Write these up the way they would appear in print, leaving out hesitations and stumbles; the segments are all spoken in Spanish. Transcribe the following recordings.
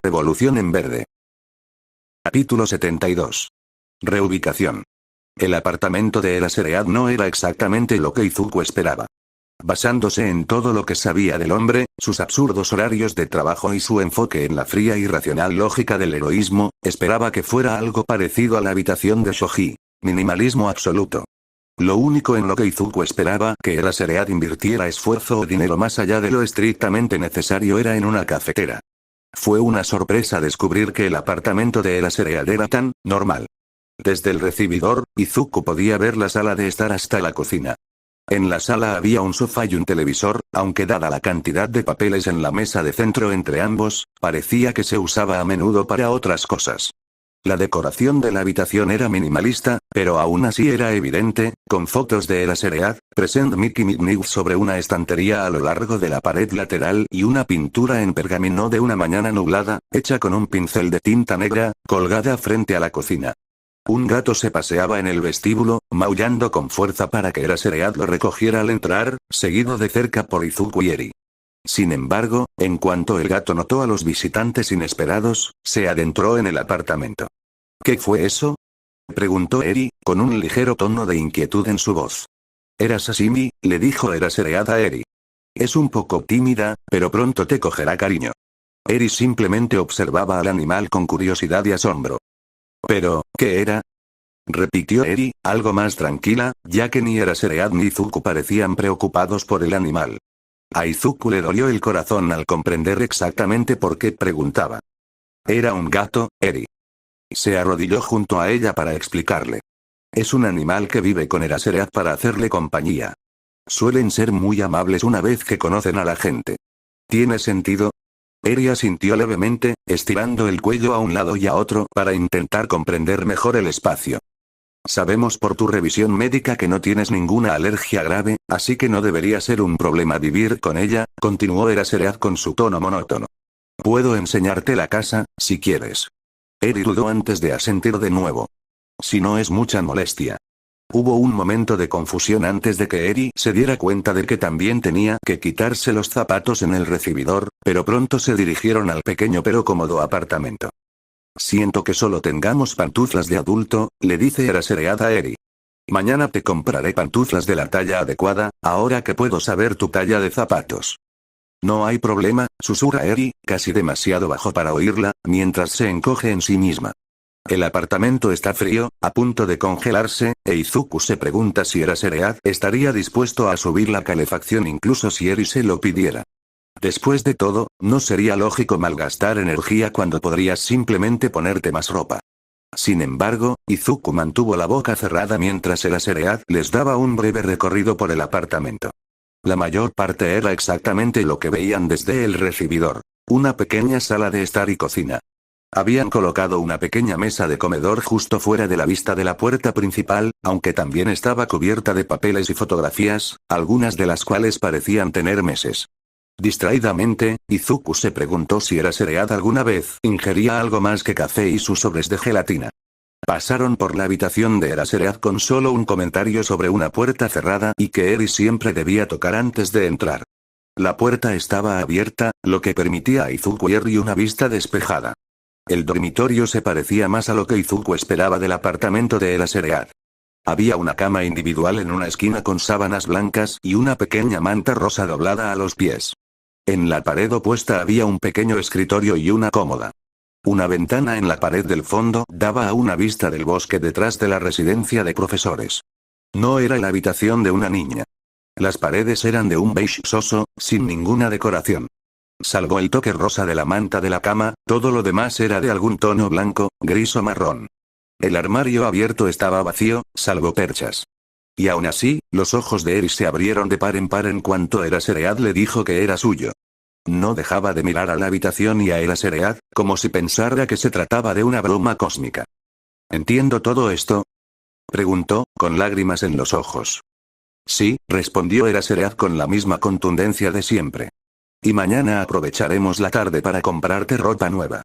Revolución en verde. Capítulo 72. Reubicación. El apartamento de Eraserhead no era exactamente lo que Izuku esperaba. Basándose en todo lo que sabía del hombre, sus absurdos horarios de trabajo y su enfoque en la fría y racional lógica del heroísmo, esperaba que fuera algo parecido a la habitación de Shoji. Minimalismo absoluto. Lo único en lo que Izuku esperaba que Eraserhead invirtiera esfuerzo o dinero más allá de lo estrictamente necesario era en una cafetera. Fue una sorpresa descubrir que el apartamento de Eraserhead era tan normal. Desde el recibidor, Izuku podía ver la sala de estar hasta la cocina. En la sala había un sofá y un televisor, aunque dada la cantidad de papeles en la mesa de centro entre ambos, parecía que se usaba a menudo para otras cosas. La decoración de la habitación era minimalista, pero aún así era evidente, con fotos de Eraserhead, present Mickey Minnie sobre una estantería a lo largo de la pared lateral y una pintura en pergamino de una mañana nublada, hecha con un pincel de tinta negra, colgada frente a la cocina. Un gato se paseaba en el vestíbulo, maullando con fuerza para que Eraserhead lo recogiera al entrar, seguido de cerca por Izuku y Eri. Sin embargo, en cuanto el gato notó a los visitantes inesperados, se adentró en el apartamento. ¿Qué fue eso?, preguntó Eri, con un ligero tono de inquietud en su voz. Era Sashimi, le dijo Eraserhead a Eri. Es un poco tímida, pero pronto te cogerá cariño. Eri simplemente observaba al animal con curiosidad y asombro. ¿Pero, qué era?, repitió Eri, algo más tranquila, ya que ni Eraserhead ni Izuku parecían preocupados por el animal. A Izuku le dolió el corazón al comprender exactamente por qué preguntaba. Era un gato, Eri. Se arrodilló junto a ella para explicarle. Es un animal que vive con Eraserhead para hacerle compañía. Suelen ser muy amables una vez que conocen a la gente. ¿Tiene sentido? Eri asintió levemente, estirando el cuello a un lado y a otro para intentar comprender mejor el espacio. Sabemos por tu revisión médica que no tienes ninguna alergia grave, así que no debería ser un problema vivir con ella, continuó Eraserhead con su tono monótono. Puedo enseñarte la casa, si quieres. Eri dudó antes de asentir de nuevo. Si no es mucha molestia. Hubo un momento de confusión antes de que Eri se diera cuenta de que también tenía que quitarse los zapatos en el recibidor, pero pronto se dirigieron al pequeño pero cómodo apartamento. Siento que solo tengamos pantuflas de adulto, le dice Eraserhead a Eri. Mañana te compraré pantuflas de la talla adecuada, ahora que puedo saber tu talla de zapatos. No hay problema, susurra Eri, casi demasiado bajo para oírla, mientras se encoge en sí misma. El apartamento está frío, a punto de congelarse, e Izuku se pregunta si Eraserhead estaría dispuesto a subir la calefacción incluso si Eri se lo pidiera. Después de todo, no sería lógico malgastar energía cuando podrías simplemente ponerte más ropa. Sin embargo, Izuku mantuvo la boca cerrada mientras Eraserhead les daba un breve recorrido por el apartamento. La mayor parte era exactamente lo que veían desde el recibidor. Una pequeña sala de estar y cocina. Habían colocado una pequeña mesa de comedor justo fuera de la vista de la puerta principal, aunque también estaba cubierta de papeles y fotografías, algunas de las cuales parecían tener meses. Distraídamente, Izuku se preguntó si Eraserhead alguna vez ingería algo más que café y sus sobres de gelatina. Pasaron por la habitación de Eraserhead con solo un comentario sobre una puerta cerrada y que Eri siempre debía tocar antes de entrar. La puerta estaba abierta, lo que permitía a Izuku y Eri una vista despejada. El dormitorio se parecía más a lo que Izuku esperaba del apartamento de Eraserhead. Había una cama individual en una esquina con sábanas blancas y una pequeña manta rosa doblada a los pies. En la pared opuesta había un pequeño escritorio y una cómoda. Una ventana en la pared del fondo daba a una vista del bosque detrás de la residencia de profesores. No era la habitación de una niña. Las paredes eran de un beige soso, sin ninguna decoración. Salvo el toque rosa de la manta de la cama, todo lo demás era de algún tono blanco, gris o marrón. El armario abierto estaba vacío, salvo perchas. Y aún así, los ojos de Eri se abrieron de par en par en cuanto Eraserhead le dijo que era suyo. No dejaba de mirar a la habitación y a Eraserhead, como si pensara que se trataba de una broma cósmica. ¿Entiendo todo esto?, preguntó, con lágrimas en los ojos. Sí, respondió Eraserhead con la misma contundencia de siempre. Y mañana aprovecharemos la tarde para comprarte ropa nueva.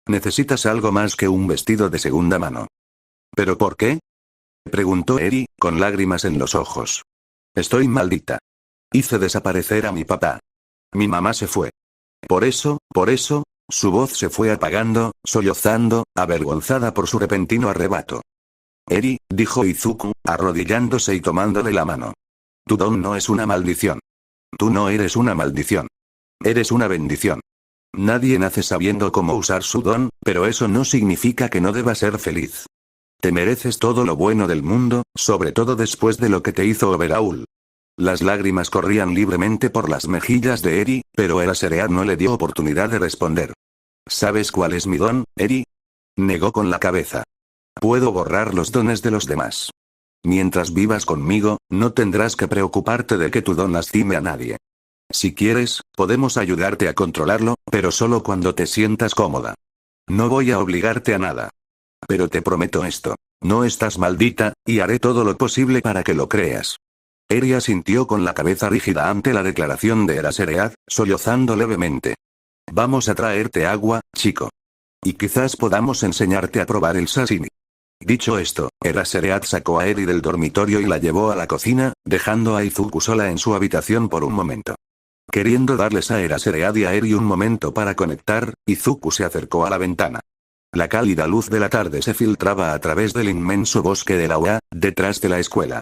Necesitas algo más que un vestido de segunda mano. ¿Pero por qué?, preguntó Eri, con lágrimas en los ojos. Estoy maldita. Hice desaparecer a mi papá. Mi mamá se fue. Por eso, Su voz se fue apagando, sollozando, avergonzada por su repentino arrebato. Eri, dijo Izuku, arrodillándose y tomándole la mano. Tu don no es una maldición. Tú no eres una maldición. Eres una bendición. Nadie nace sabiendo cómo usar su don, pero eso no significa que no deba ser feliz. Te mereces todo lo bueno del mundo, sobre todo después de lo que te hizo Overhaul. Las lágrimas corrían libremente por las mejillas de Eri, pero Eraserhead no le dio oportunidad de responder. ¿Sabes cuál es mi don, Eri? Negó con la cabeza. Puedo borrar los dones de los demás. Mientras vivas conmigo, no tendrás que preocuparte de que tu don lastime a nadie. Si quieres, podemos ayudarte a controlarlo, pero solo cuando te sientas cómoda. No voy a obligarte a nada. Pero te prometo esto. No estás maldita, y haré todo lo posible para que lo creas. Eri asintió con la cabeza rígida ante la declaración de Eraserhead, sollozando levemente. Vamos a traerte agua, chico. Y quizás podamos enseñarte a probar el sashimi. Dicho esto, Eraserhead sacó a Eri del dormitorio y la llevó a la cocina, dejando a Izuku sola en su habitación por un momento. Queriendo darles a Eraserhead y a Eri un momento para conectar, Izuku se acercó a la ventana. La cálida luz de la tarde se filtraba a través del inmenso bosque de la UA, detrás de la escuela.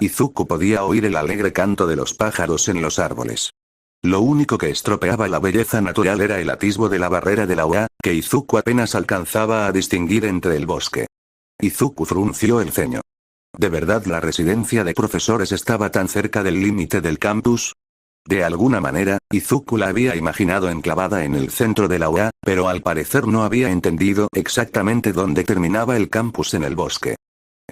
Izuku podía oír el alegre canto de los pájaros en los árboles. Lo único que estropeaba la belleza natural era el atisbo de la barrera de la UA, que Izuku apenas alcanzaba a distinguir entre el bosque. Izuku frunció el ceño. ¿De verdad la residencia de profesores estaba tan cerca del límite del campus? De alguna manera, Izuku la había imaginado enclavada en el centro de la UA, pero al parecer no había entendido exactamente dónde terminaba el campus en el bosque.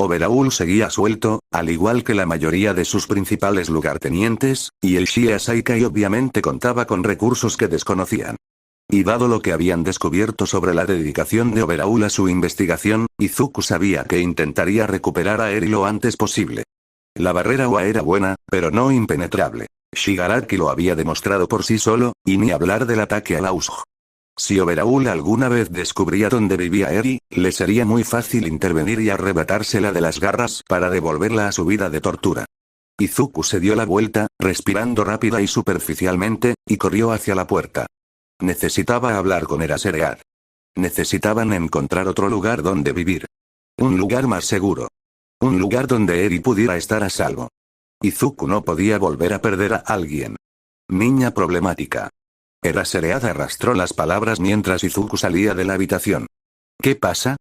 Overhaul seguía suelto, al igual que la mayoría de sus principales lugartenientes, y el Shia Saikai obviamente contaba con recursos que desconocían. Y dado lo que habían descubierto sobre la dedicación de Overhaul a su investigación, Izuku sabía que intentaría recuperar a Eri lo antes posible. La barrera UA era buena, pero no impenetrable. Shigaraki lo había demostrado por sí solo, y ni hablar del ataque a la Ushj. Si Overhaul alguna vez descubría dónde vivía Eri, le sería muy fácil intervenir y arrebatársela de las garras para devolverla a su vida de tortura. Izuku se dio la vuelta, respirando rápida y superficialmente, y corrió hacia la puerta. Necesitaba hablar con Eraserhead. Necesitaban encontrar otro lugar donde vivir. Un lugar más seguro. Un lugar donde Eri pudiera estar a salvo. Izuku no podía volver a perder a alguien. Niña problemática. Eraserhead arrastró las palabras mientras Izuku salía de la habitación. ¿Qué pasa?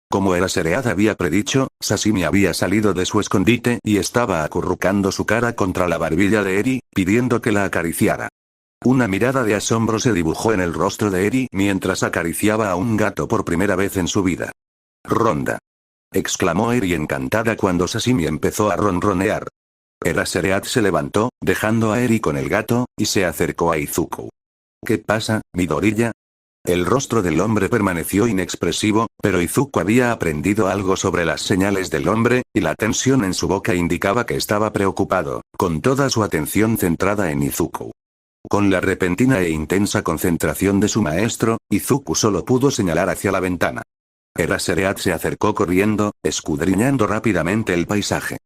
Como Eraserhead había predicho, Sashimi había salido de su escondite y estaba acurrucando su cara contra la barbilla de Eri, pidiendo que la acariciara. Una mirada de asombro se dibujó en el rostro de Eri mientras acariciaba a un gato por primera vez en su vida. «Ronda», exclamó Eri encantada cuando Sashimi empezó a ronronear. Eraserhead se levantó, dejando a Eri con el gato, y se acercó a Izuku. ¿Qué pasa, Midoriya? El rostro del hombre permaneció inexpresivo, pero Izuku había aprendido algo sobre las señales del hombre, y la tensión en su boca indicaba que estaba preocupado, con toda su atención centrada en Izuku. Con la repentina e intensa concentración de su maestro, Izuku solo pudo señalar hacia la ventana. Eraserhead se acercó corriendo, escudriñando rápidamente el paisaje.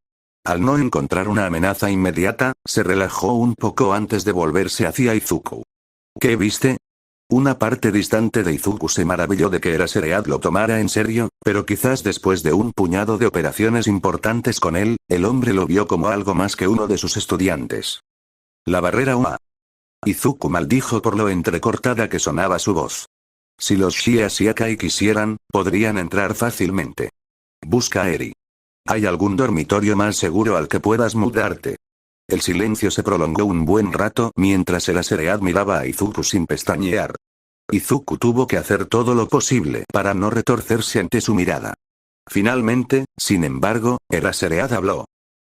Al no encontrar una amenaza inmediata, se relajó un poco antes de volverse hacia Izuku. ¿Qué viste? Una parte distante de Izuku se maravilló de que Eraserhead lo tomara en serio, pero quizás después de un puñado de operaciones importantes con él, el hombre lo vio como algo más que uno de sus estudiantes. La barrera UA. Izuku maldijo por lo entrecortada que sonaba su voz. Si los Shia Shiakai quisieran, podrían entrar fácilmente. Busca a Eri. ¿Hay algún dormitorio más seguro al que puedas mudarte? El silencio se prolongó un buen rato mientras Eraserhead miraba a Izuku sin pestañear. Izuku tuvo que hacer todo lo posible para no retorcerse ante su mirada. Finalmente, sin embargo, Eraserhead habló.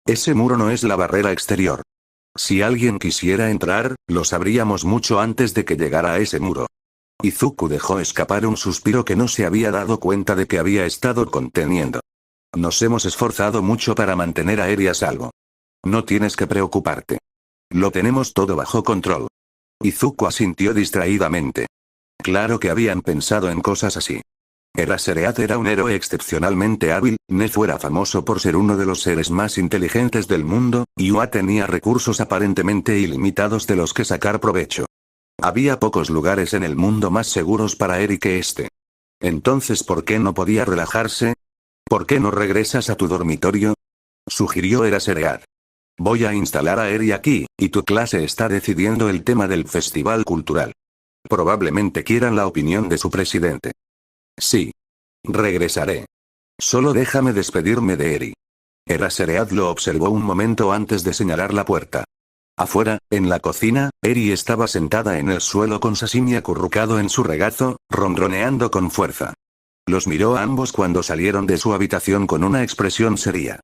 Ese muro no es la barrera exterior. Si alguien quisiera entrar, lo sabríamos mucho antes de que llegara a ese muro. Izuku dejó escapar un suspiro que no se había dado cuenta de que había estado conteniendo. Nos hemos esforzado mucho para mantener a Eri a salvo. No tienes que preocuparte. Lo tenemos todo bajo control. Izuku asintió distraídamente. Claro que habían pensado en cosas así. Eraserhead era un héroe excepcionalmente hábil, Nezu era famoso por ser uno de los seres más inteligentes del mundo, y UA tenía recursos aparentemente ilimitados de los que sacar provecho. Había pocos lugares en el mundo más seguros para Eri que este. Entonces, ¿por qué no podía relajarse? ¿Por qué no regresas a tu dormitorio? Sugirió Eraserhead. Voy a instalar a Eri aquí, y tu clase está decidiendo el tema del festival cultural. Probablemente quieran la opinión de su presidente. Sí. Regresaré. Solo déjame despedirme de Eri. Eraserhead lo observó un momento antes de señalar la puerta. Afuera, en la cocina, Eri estaba sentada en el suelo con Sashimi acurrucado en su regazo, ronroneando con fuerza. Los miró a ambos cuando salieron de su habitación con una expresión seria.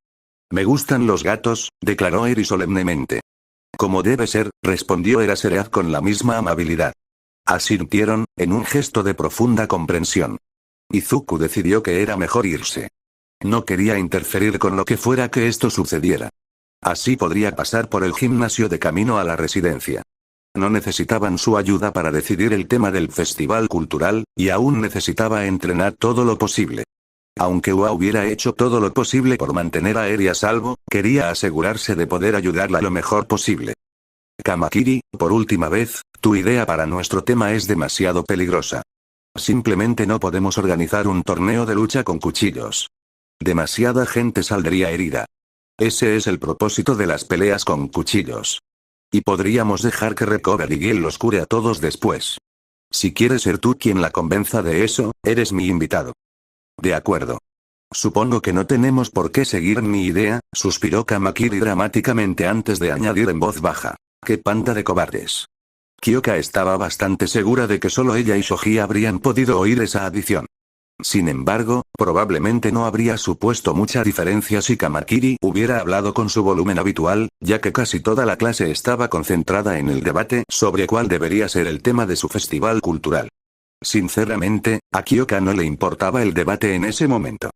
Me gustan los gatos, declaró Eri solemnemente. Como debe ser, respondió Eraserhead con la misma amabilidad. Asintieron, en un gesto de profunda comprensión. Izuku decidió que era mejor irse. No quería interferir con lo que fuera que esto sucediera. Así podría pasar por el gimnasio de camino a la residencia. No necesitaban su ayuda para decidir el tema del festival cultural, y aún necesitaba entrenar todo lo posible. Aunque Ua hubiera hecho todo lo posible por mantener a Eri a salvo, quería asegurarse de poder ayudarla lo mejor posible. Kamakiri, por última vez, tu idea para nuestro tema es demasiado peligrosa. Simplemente no podemos organizar un torneo de lucha con cuchillos. Demasiada gente saldría herida. Ese es el propósito de las peleas con cuchillos. Y podríamos dejar que Recover y Gil los cure a todos después. Si quieres ser tú quien la convenza de eso, eres mi invitado. De acuerdo. Supongo que no tenemos por qué seguir mi idea, suspiró Kamakiri dramáticamente antes de añadir en voz baja. ¡Qué panda de cobardes! Kyoka estaba bastante segura de que solo ella y Shoji habrían podido oír esa adición. Sin embargo, probablemente no habría supuesto mucha diferencia si Kamakiri hubiera hablado con su volumen habitual, ya que casi toda la clase estaba concentrada en el debate sobre cuál debería ser el tema de su festival cultural. Sinceramente, a Kyoka no le importaba el debate en ese momento.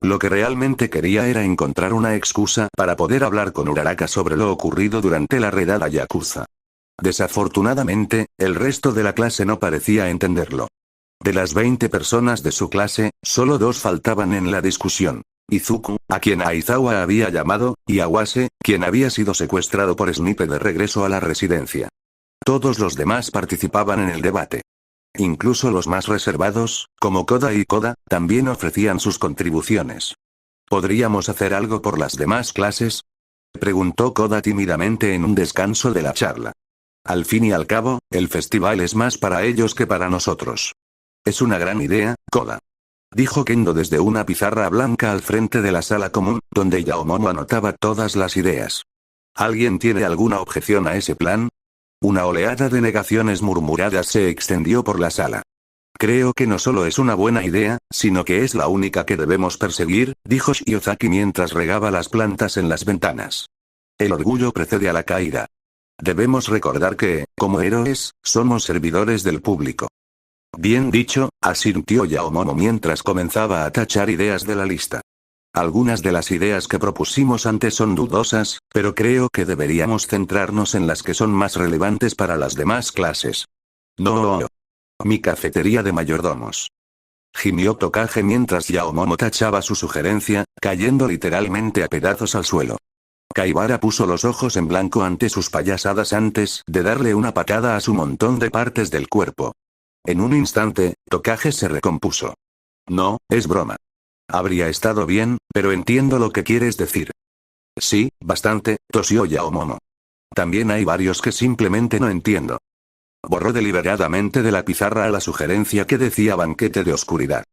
Lo que realmente quería era encontrar una excusa para poder hablar con Uraraka sobre lo ocurrido durante la redada Yakuza. Desafortunadamente, el resto de la clase no parecía entenderlo. De las 20 personas de su clase, solo 2 faltaban en la discusión. Izuku, a quien Aizawa había llamado, y Awase, quien había sido secuestrado por Snipe de regreso a la residencia. Todos los demás participaban en el debate. Incluso los más reservados, como Koda y Koda, también ofrecían sus contribuciones. ¿Podríamos hacer algo por las demás clases?, preguntó Koda tímidamente en un descanso de la charla. Al fin y al cabo, el festival es más para ellos que para nosotros. Es una gran idea, Koda. Dijo Kendo desde una pizarra blanca al frente de la sala común, donde Yaomomo anotaba todas las ideas. ¿Alguien tiene alguna objeción a ese plan? Una oleada de negaciones murmuradas se extendió por la sala. Creo que no solo es una buena idea, sino que es la única que debemos perseguir, dijo Shiozaki mientras regaba las plantas en las ventanas. El orgullo precede a la caída. Debemos recordar que, como héroes, somos servidores del público. Bien dicho, asintió Yaomomo mientras comenzaba a tachar ideas de la lista. Algunas de las ideas que propusimos antes son dudosas, pero creo que deberíamos centrarnos en las que son más relevantes para las demás clases. No. Mi cafetería de mayordomos. Gimió Tokage mientras Yaomomo tachaba su sugerencia, cayendo literalmente a pedazos al suelo. Kaibara puso los ojos en blanco ante sus payasadas antes de darle una patada a su montón de partes del cuerpo. En un instante, Tokage se recompuso. No, es broma. Habría estado bien, pero entiendo lo que quieres decir. Sí, bastante, tosió Yaomomo. También hay varios que simplemente no entiendo. Borró deliberadamente de la pizarra la sugerencia que decía banquete de oscuridad.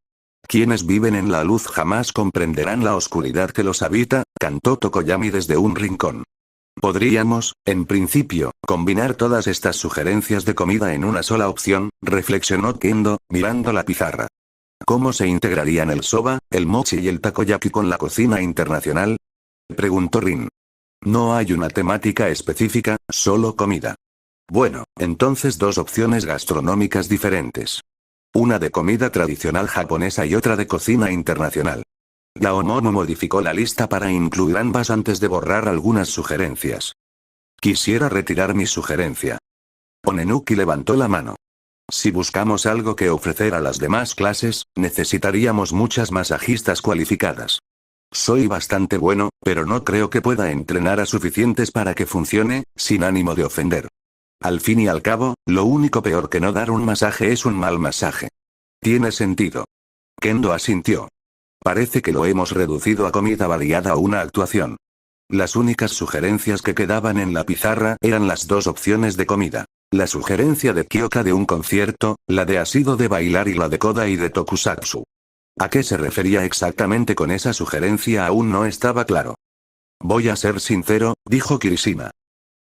Quienes viven en la luz jamás comprenderán la oscuridad que los habita, cantó Tokoyami desde un rincón. Podríamos, en principio, combinar todas estas sugerencias de comida en una sola opción, reflexionó Kendo, mirando la pizarra. ¿Cómo se integrarían el soba, el mochi y el takoyaki con la cocina internacional?, preguntó Rin. No hay una temática específica, solo comida. Bueno, entonces 2 opciones gastronómicas diferentes. Una de comida tradicional japonesa y otra de cocina internacional. Yaomomo modificó la lista para incluir ambas antes de borrar algunas sugerencias. Quisiera retirar mi sugerencia. Onenuki levantó la mano. Si buscamos algo que ofrecer a las demás clases, necesitaríamos muchas masajistas cualificadas. Soy bastante bueno, pero no creo que pueda entrenar a suficientes para que funcione, sin ánimo de ofender. Al fin y al cabo, lo único peor que no dar un masaje es un mal masaje. Tiene sentido. Kendo asintió. Parece que lo hemos reducido a comida variada o una actuación. Las únicas sugerencias que quedaban en la pizarra eran las dos opciones de comida. La sugerencia de Kyoka de un concierto, la de Asido de bailar y la de Koda y de Tokusatsu. ¿A qué se refería exactamente con esa sugerencia? Aún no estaba claro. Voy a ser sincero, dijo Kirishima.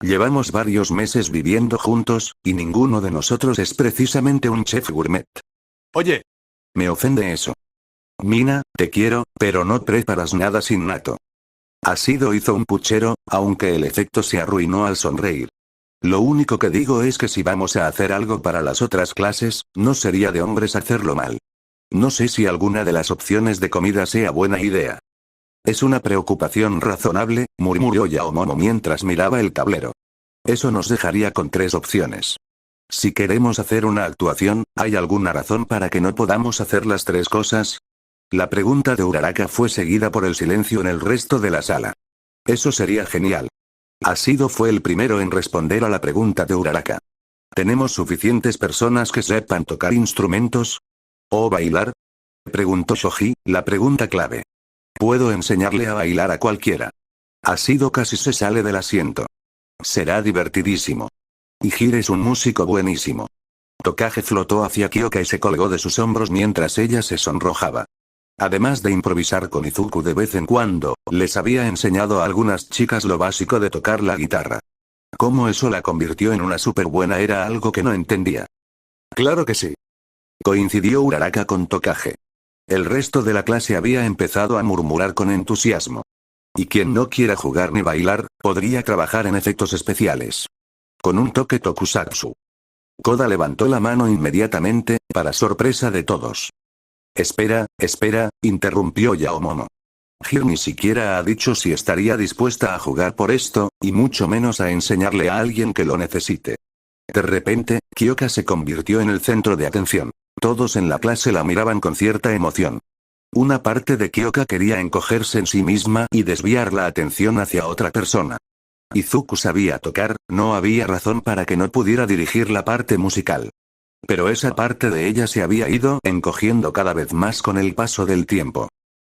Llevamos varios meses viviendo juntos, y ninguno de nosotros es precisamente un chef gourmet. Oye. Me ofende eso. Mina, te quiero, pero no preparas nada sin nato. Asido hizo un puchero, aunque el efecto se arruinó al sonreír. Lo único que digo es que si vamos a hacer algo para las otras clases, no sería de hombres hacerlo mal. No sé si alguna de las opciones de comida sea buena idea. Es una preocupación razonable, murmuró Yaomomo mientras miraba el tablero. Eso nos dejaría con tres opciones. Si queremos hacer una actuación, ¿hay alguna razón para que no podamos hacer las tres cosas? La pregunta de Uraraka fue seguida por el silencio en el resto de la sala. Eso sería genial. Asido fue el primero en responder a la pregunta de Uraraka. ¿Tenemos suficientes personas que sepan tocar instrumentos? ¿O bailar? Preguntó Shoji, la pregunta clave. Puedo enseñarle a bailar a cualquiera. Asido casi se sale del asiento. Será divertidísimo. Y Hire es un músico buenísimo. Tokage flotó hacia Kyoka y se colgó de sus hombros mientras ella se sonrojaba. Además de improvisar con Izuku de vez en cuando, les había enseñado a algunas chicas lo básico de tocar la guitarra. ¿Cómo eso la convirtió en una súper buena? Era algo que no entendía. Claro que sí. Coincidió Uraraka con Tokage. El resto de la clase había empezado a murmurar con entusiasmo. Y quien no quiera jugar ni bailar, podría trabajar en efectos especiales. Con un toque tokusatsu. Koda levantó la mano inmediatamente, para sorpresa de todos. Espera, interrumpió Yaomomo. Hir ni siquiera ha dicho si estaría dispuesta a jugar por esto, y mucho menos a enseñarle a alguien que lo necesite. De repente, Kyoka se convirtió en el centro de atención. Todos en la clase la miraban con cierta emoción. Una parte de Kyoka quería encogerse en sí misma y desviar la atención hacia otra persona. Izuku sabía tocar, no había razón para que no pudiera dirigir la parte musical. Pero esa parte de ella se había ido encogiendo cada vez más con el paso del tiempo.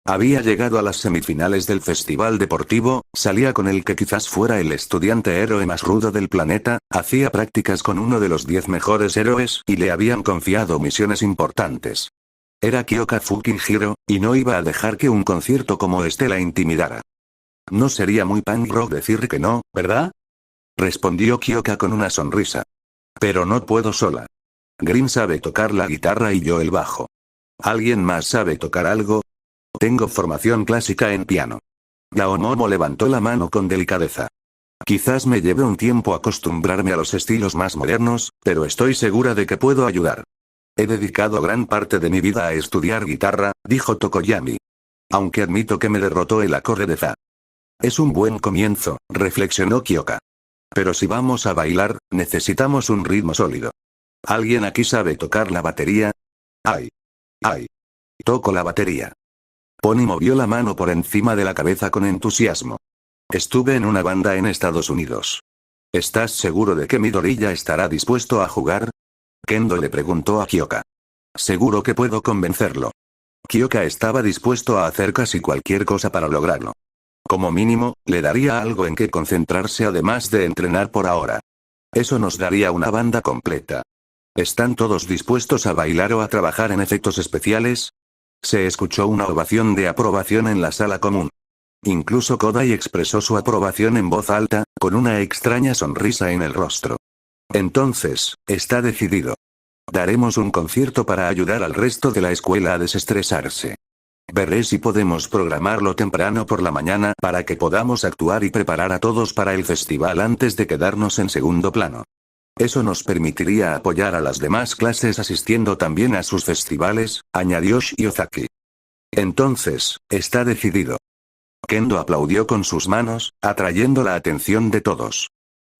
Había llegado a las semifinales del festival deportivo, salía con el que quizás fuera el estudiante héroe más rudo del planeta, hacía prácticas con uno de los 10 mejores héroes y le habían confiado misiones importantes. Era Kyoka fucking Hiro, y no iba a dejar que un concierto como este la intimidara. No sería muy punk rock decir que no, ¿verdad? Respondió Kyoka con una sonrisa. Pero no puedo sola. Green sabe tocar la guitarra y yo el bajo. ¿Alguien más sabe tocar algo? Tengo formación clásica en piano. Yaomomo levantó la mano con delicadeza. Quizás me lleve un tiempo acostumbrarme a los estilos más modernos, pero estoy segura de que puedo ayudar. He dedicado gran parte de mi vida a estudiar guitarra, dijo Tokoyami. Aunque admito que me derrotó el acorde de fa. Es un buen comienzo, reflexionó Kyoka. Pero si vamos a bailar, necesitamos un ritmo sólido. ¿Alguien aquí sabe tocar la batería? ¡Ay! Toco la batería. Pony movió la mano por encima de la cabeza con entusiasmo. Estuve en una banda en Estados Unidos. ¿Estás seguro de que Midoriya estará dispuesto a jugar? Kendo le preguntó a Kyoka. Seguro que puedo convencerlo. Kyoka estaba dispuesto a hacer casi cualquier cosa para lograrlo. Como mínimo, le daría algo en que concentrarse además de entrenar por ahora. Eso nos daría una banda completa. ¿Están todos dispuestos a bailar o a trabajar en efectos especiales? Se escuchó una ovación de aprobación en la sala común. Incluso Kodai expresó su aprobación en voz alta, con una extraña sonrisa en el rostro. Entonces, está decidido. Daremos un concierto para ayudar al resto de la escuela a desestresarse. Veré si podemos programarlo temprano por la mañana para que podamos actuar y preparar a todos para el festival antes de quedarnos en segundo plano. Eso nos permitiría apoyar a las demás clases asistiendo también a sus festivales, añadió Shiozaki. Entonces, está decidido. Kendo aplaudió con sus manos, atrayendo la atención de todos.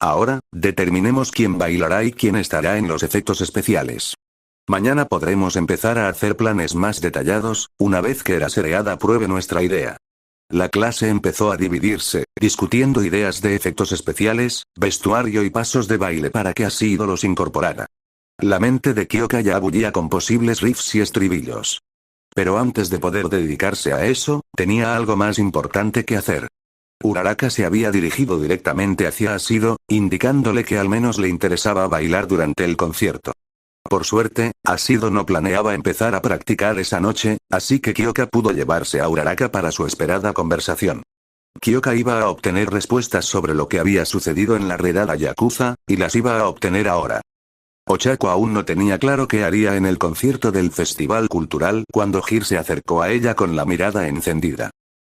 Ahora, determinemos quién bailará y quién estará en los efectos especiales. Mañana podremos empezar a hacer planes más detallados, una vez que Eraserhead apruebe nuestra idea. La clase empezó a dividirse, discutiendo ideas de efectos especiales, vestuario y pasos de baile para que así los incorporara. La mente de Kyoka ya bullía con posibles riffs y estribillos. Pero antes de poder dedicarse a eso, tenía algo más importante que hacer. Uraraka se había dirigido directamente hacia Asido, indicándole que al menos le interesaba bailar durante el concierto. Por suerte, Asido no planeaba empezar a practicar esa noche, así que Kyoka pudo llevarse a Uraraka para su esperada conversación. Kyoka iba a obtener respuestas sobre lo que había sucedido en la redada Yakuza, y las iba a obtener ahora. Ochako aún no tenía claro qué haría en el concierto del festival cultural cuando Hir se acercó a ella con la mirada encendida.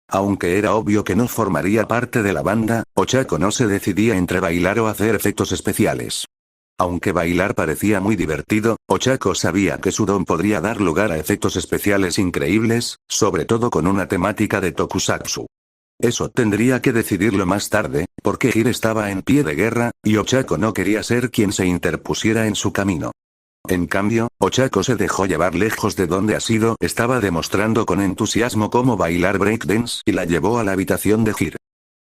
Aunque era obvio que no formaría parte de la banda, Ochako no se decidía entre bailar o hacer efectos especiales. Aunque bailar parecía muy divertido, Ochako sabía que su don podría dar lugar a efectos especiales increíbles, sobre todo con una temática de tokusatsu. Eso tendría que decidirlo más tarde, porque Hir estaba en pie de guerra, y Ochako no quería ser quien se interpusiera en su camino. En cambio, Ochako se dejó llevar lejos de donde Asido estaba demostrando con entusiasmo cómo bailar breakdance y la llevó a la habitación de Hir.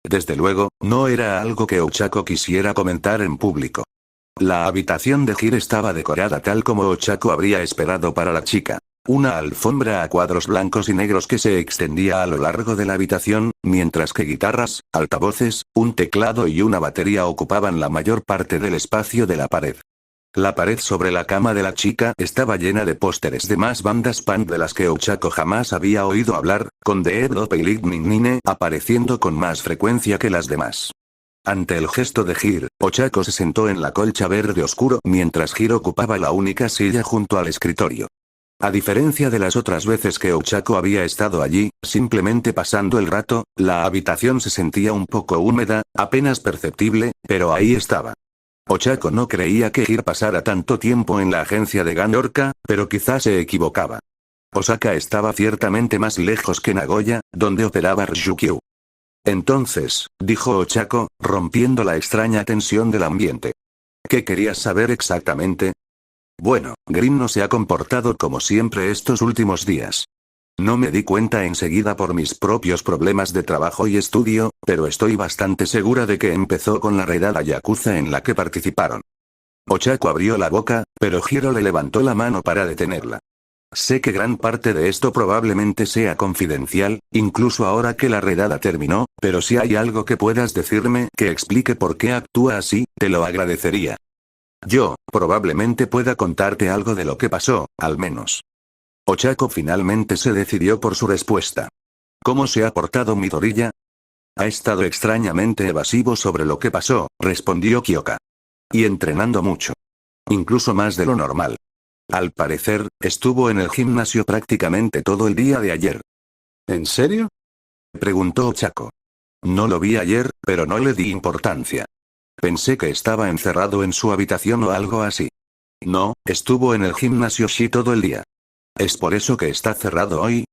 Desde luego, no era algo que Ochako quisiera comentar en público. La habitación de Hir estaba decorada tal como Ochako habría esperado para la chica. Una alfombra a cuadros blancos y negros que se extendía a lo largo de la habitación, mientras que guitarras, altavoces, un teclado y una batería ocupaban la mayor parte del espacio de la pared. La pared sobre la cama de la chica estaba llena de pósteres de más bandas punk de las que Ochako jamás había oído hablar, con The Edo y Lightning Nine apareciendo con más frecuencia que las demás. Ante el gesto de Hir, Ochako se sentó en la colcha verde oscuro mientras Hir ocupaba la única silla junto al escritorio. A diferencia de las otras veces que Ochako había estado allí, simplemente pasando el rato, la habitación se sentía un poco húmeda, apenas perceptible, pero ahí estaba. Ochako no creía que Hir pasara tanto tiempo en la agencia de Ganorka, pero quizás se equivocaba. Osaka estaba ciertamente más lejos que Nagoya, donde operaba Ryukyu. Entonces, dijo Ochako, rompiendo la extraña tensión del ambiente. ¿Qué querías saber exactamente? Bueno, Grim no se ha comportado como siempre estos últimos días. No me di cuenta enseguida por mis propios problemas de trabajo y estudio, pero estoy bastante segura de que empezó con la redada Yakuza en la que participaron. Ochako abrió la boca, pero Hiro le levantó la mano para detenerla. Sé que gran parte de esto probablemente sea confidencial, incluso ahora que la redada terminó, pero si hay algo que puedas decirme que explique por qué actúa así, te lo agradecería. Yo, probablemente pueda contarte algo de lo que pasó, al menos. Ochako finalmente se decidió por su respuesta. ¿Cómo se ha portado Midoriya? Ha estado extrañamente evasivo sobre lo que pasó, respondió Kyoka. Y entrenando mucho. Incluso más de lo normal. Al parecer, estuvo en el gimnasio prácticamente todo el día de ayer. ¿En serio? Preguntó Ochako. No lo vi ayer, pero no le di importancia. Pensé que estaba encerrado en su habitación o algo así. No, estuvo en el gimnasio Shi todo el día. ¿Es por eso que está cerrado hoy?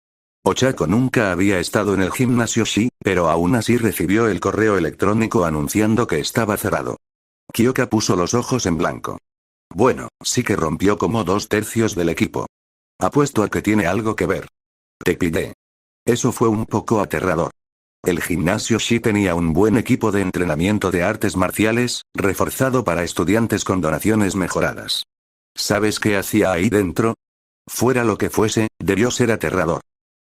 Ochako nunca había estado en el gimnasio Shi, pero aún así recibió el correo electrónico anunciando que estaba cerrado. Kyoka puso los ojos en blanco. Bueno, sí que rompió como 2/3 del equipo. Apuesto a que tiene algo que ver. Te pillé. Eso fue un poco aterrador. El gimnasio Shi tenía un buen equipo de entrenamiento de artes marciales, reforzado para estudiantes con donaciones mejoradas. ¿Sabes qué hacía ahí dentro? Fuera lo que fuese, debió ser aterrador.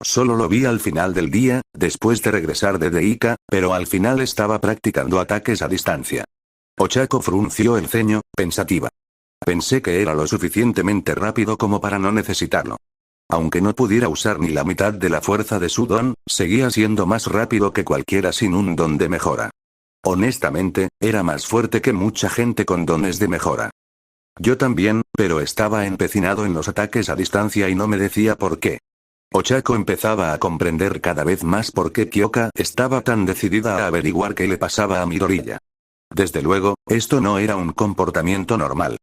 Solo lo vi al final del día, después de regresar de Deika, pero al final estaba practicando ataques a distancia. Ochako frunció el ceño, pensativa. Pensé que era lo suficientemente rápido como para no necesitarlo. Aunque no pudiera usar ni la mitad de la fuerza de su don, seguía siendo más rápido que cualquiera sin un don de mejora. Honestamente, era más fuerte que mucha gente con dones de mejora. Yo también, pero estaba empecinado en los ataques a distancia y no me decía por qué. Ochako empezaba a comprender cada vez más por qué Kyoka estaba tan decidida a averiguar qué le pasaba a Midoriya. Desde luego, esto no era un comportamiento normal.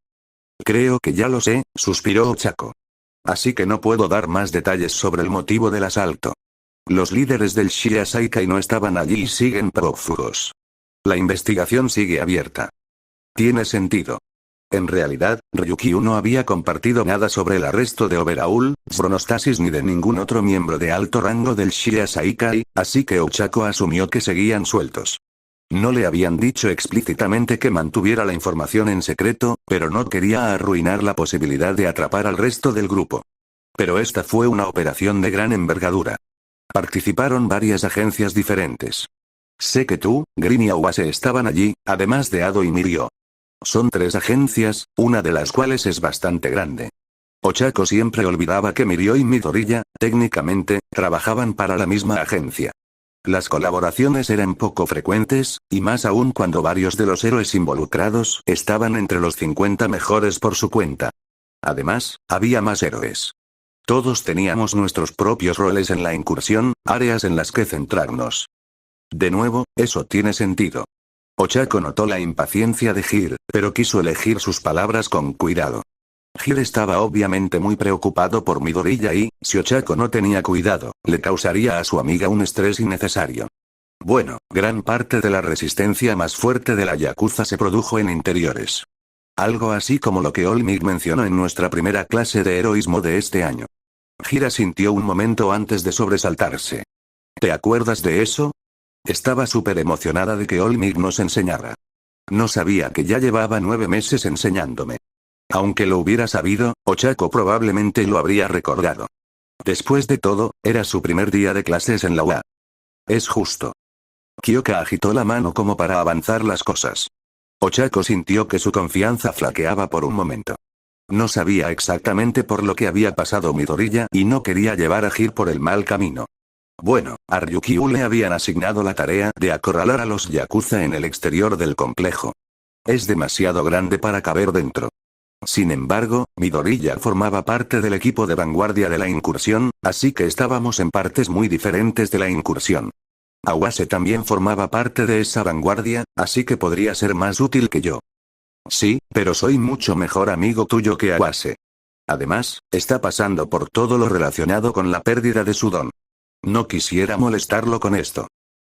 Creo que ya lo sé, suspiró Ochako. Así que no puedo dar más detalles sobre el motivo del asalto. Los líderes del Shiya Saikai no estaban allí y siguen prófugos. La investigación sigue abierta. Tiene sentido. En realidad, Ryukyu no había compartido nada sobre el arresto de Overaul, Zoronostasis ni de ningún otro miembro de alto rango del Shia Saikai, así que Ochako asumió que seguían sueltos. No le habían dicho explícitamente que mantuviera la información en secreto, pero no quería arruinar la posibilidad de atrapar al resto del grupo. Pero esta fue una operación de gran envergadura. Participaron varias agencias diferentes. Sé que tú, Green y Awase estaban allí, además de Ado y Mirio. Son 3 agencias, una de las cuales es bastante grande. Ochako siempre olvidaba que Mirio y Midoriya, técnicamente, trabajaban para la misma agencia. Las colaboraciones eran poco frecuentes, y más aún cuando varios de los héroes involucrados estaban entre los 50 mejores por su cuenta. Además, había más héroes. Todos teníamos nuestros propios roles en la incursión, áreas en las que centrarnos. De nuevo, eso tiene sentido. Ochako notó la impaciencia de Hir, pero quiso elegir sus palabras con cuidado. Hir estaba obviamente muy preocupado por Midoriya y, si Ochako no tenía cuidado, le causaría a su amiga un estrés innecesario. Bueno, gran parte de la resistencia más fuerte de la Yakuza se produjo en interiores. Algo así como lo que Olmig mencionó en nuestra primera clase de heroísmo de este año. Hir asintió un momento antes de sobresaltarse. ¿Te acuerdas de eso? Estaba súper emocionada de que Olmig nos enseñara. No sabía que ya llevaba 9 meses enseñándome. Aunque lo hubiera sabido, Ochako probablemente lo habría recordado. Después de todo, era su primer día de clases en la UA. Es justo. Kyoka agitó la mano como para avanzar las cosas. Ochako sintió que su confianza flaqueaba por un momento. No sabía exactamente por lo que había pasado Midoriya y no quería llevar a Hir por el mal camino. Bueno, a Ryukyu le habían asignado la tarea de acorralar a los Yakuza en el exterior del complejo. Es demasiado grande para caber dentro. Sin embargo, Midoriya formaba parte del equipo de vanguardia de la incursión, así que estábamos en partes muy diferentes de la incursión. Awase también formaba parte de esa vanguardia, así que podría ser más útil que yo. Sí, pero soy mucho mejor amigo tuyo que Awase. Además, está pasando por todo lo relacionado con la pérdida de su don. No quisiera molestarlo con esto.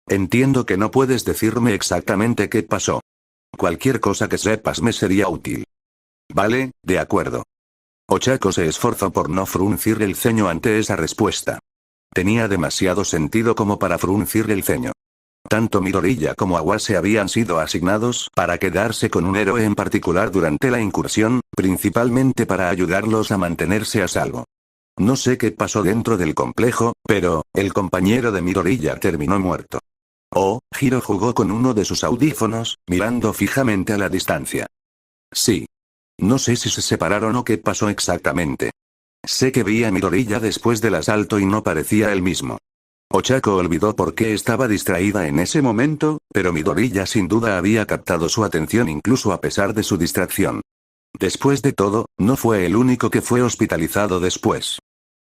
Entiendo que no puedes decirme exactamente qué pasó. Cualquier cosa que sepas me sería útil. Vale, de acuerdo. Ochako se esforzó por no fruncir el ceño ante esa respuesta. Tenía demasiado sentido como para fruncir el ceño. Tanto Midoriya como Awase habían sido asignados para quedarse con un héroe en particular durante la incursión, principalmente para ayudarlos a mantenerse a salvo. No sé qué pasó dentro del complejo, pero, el compañero de Midoriya terminó muerto. Oh, Hiro jugó con uno de sus audífonos, mirando fijamente a la distancia. Sí. No sé si se separaron o qué pasó exactamente. Sé que vi a Midoriya después del asalto y no parecía el mismo. Ochako olvidó por qué estaba distraída en ese momento, pero Midoriya sin duda había captado su atención incluso a pesar de su distracción. Después de todo, no fue el único que fue hospitalizado después.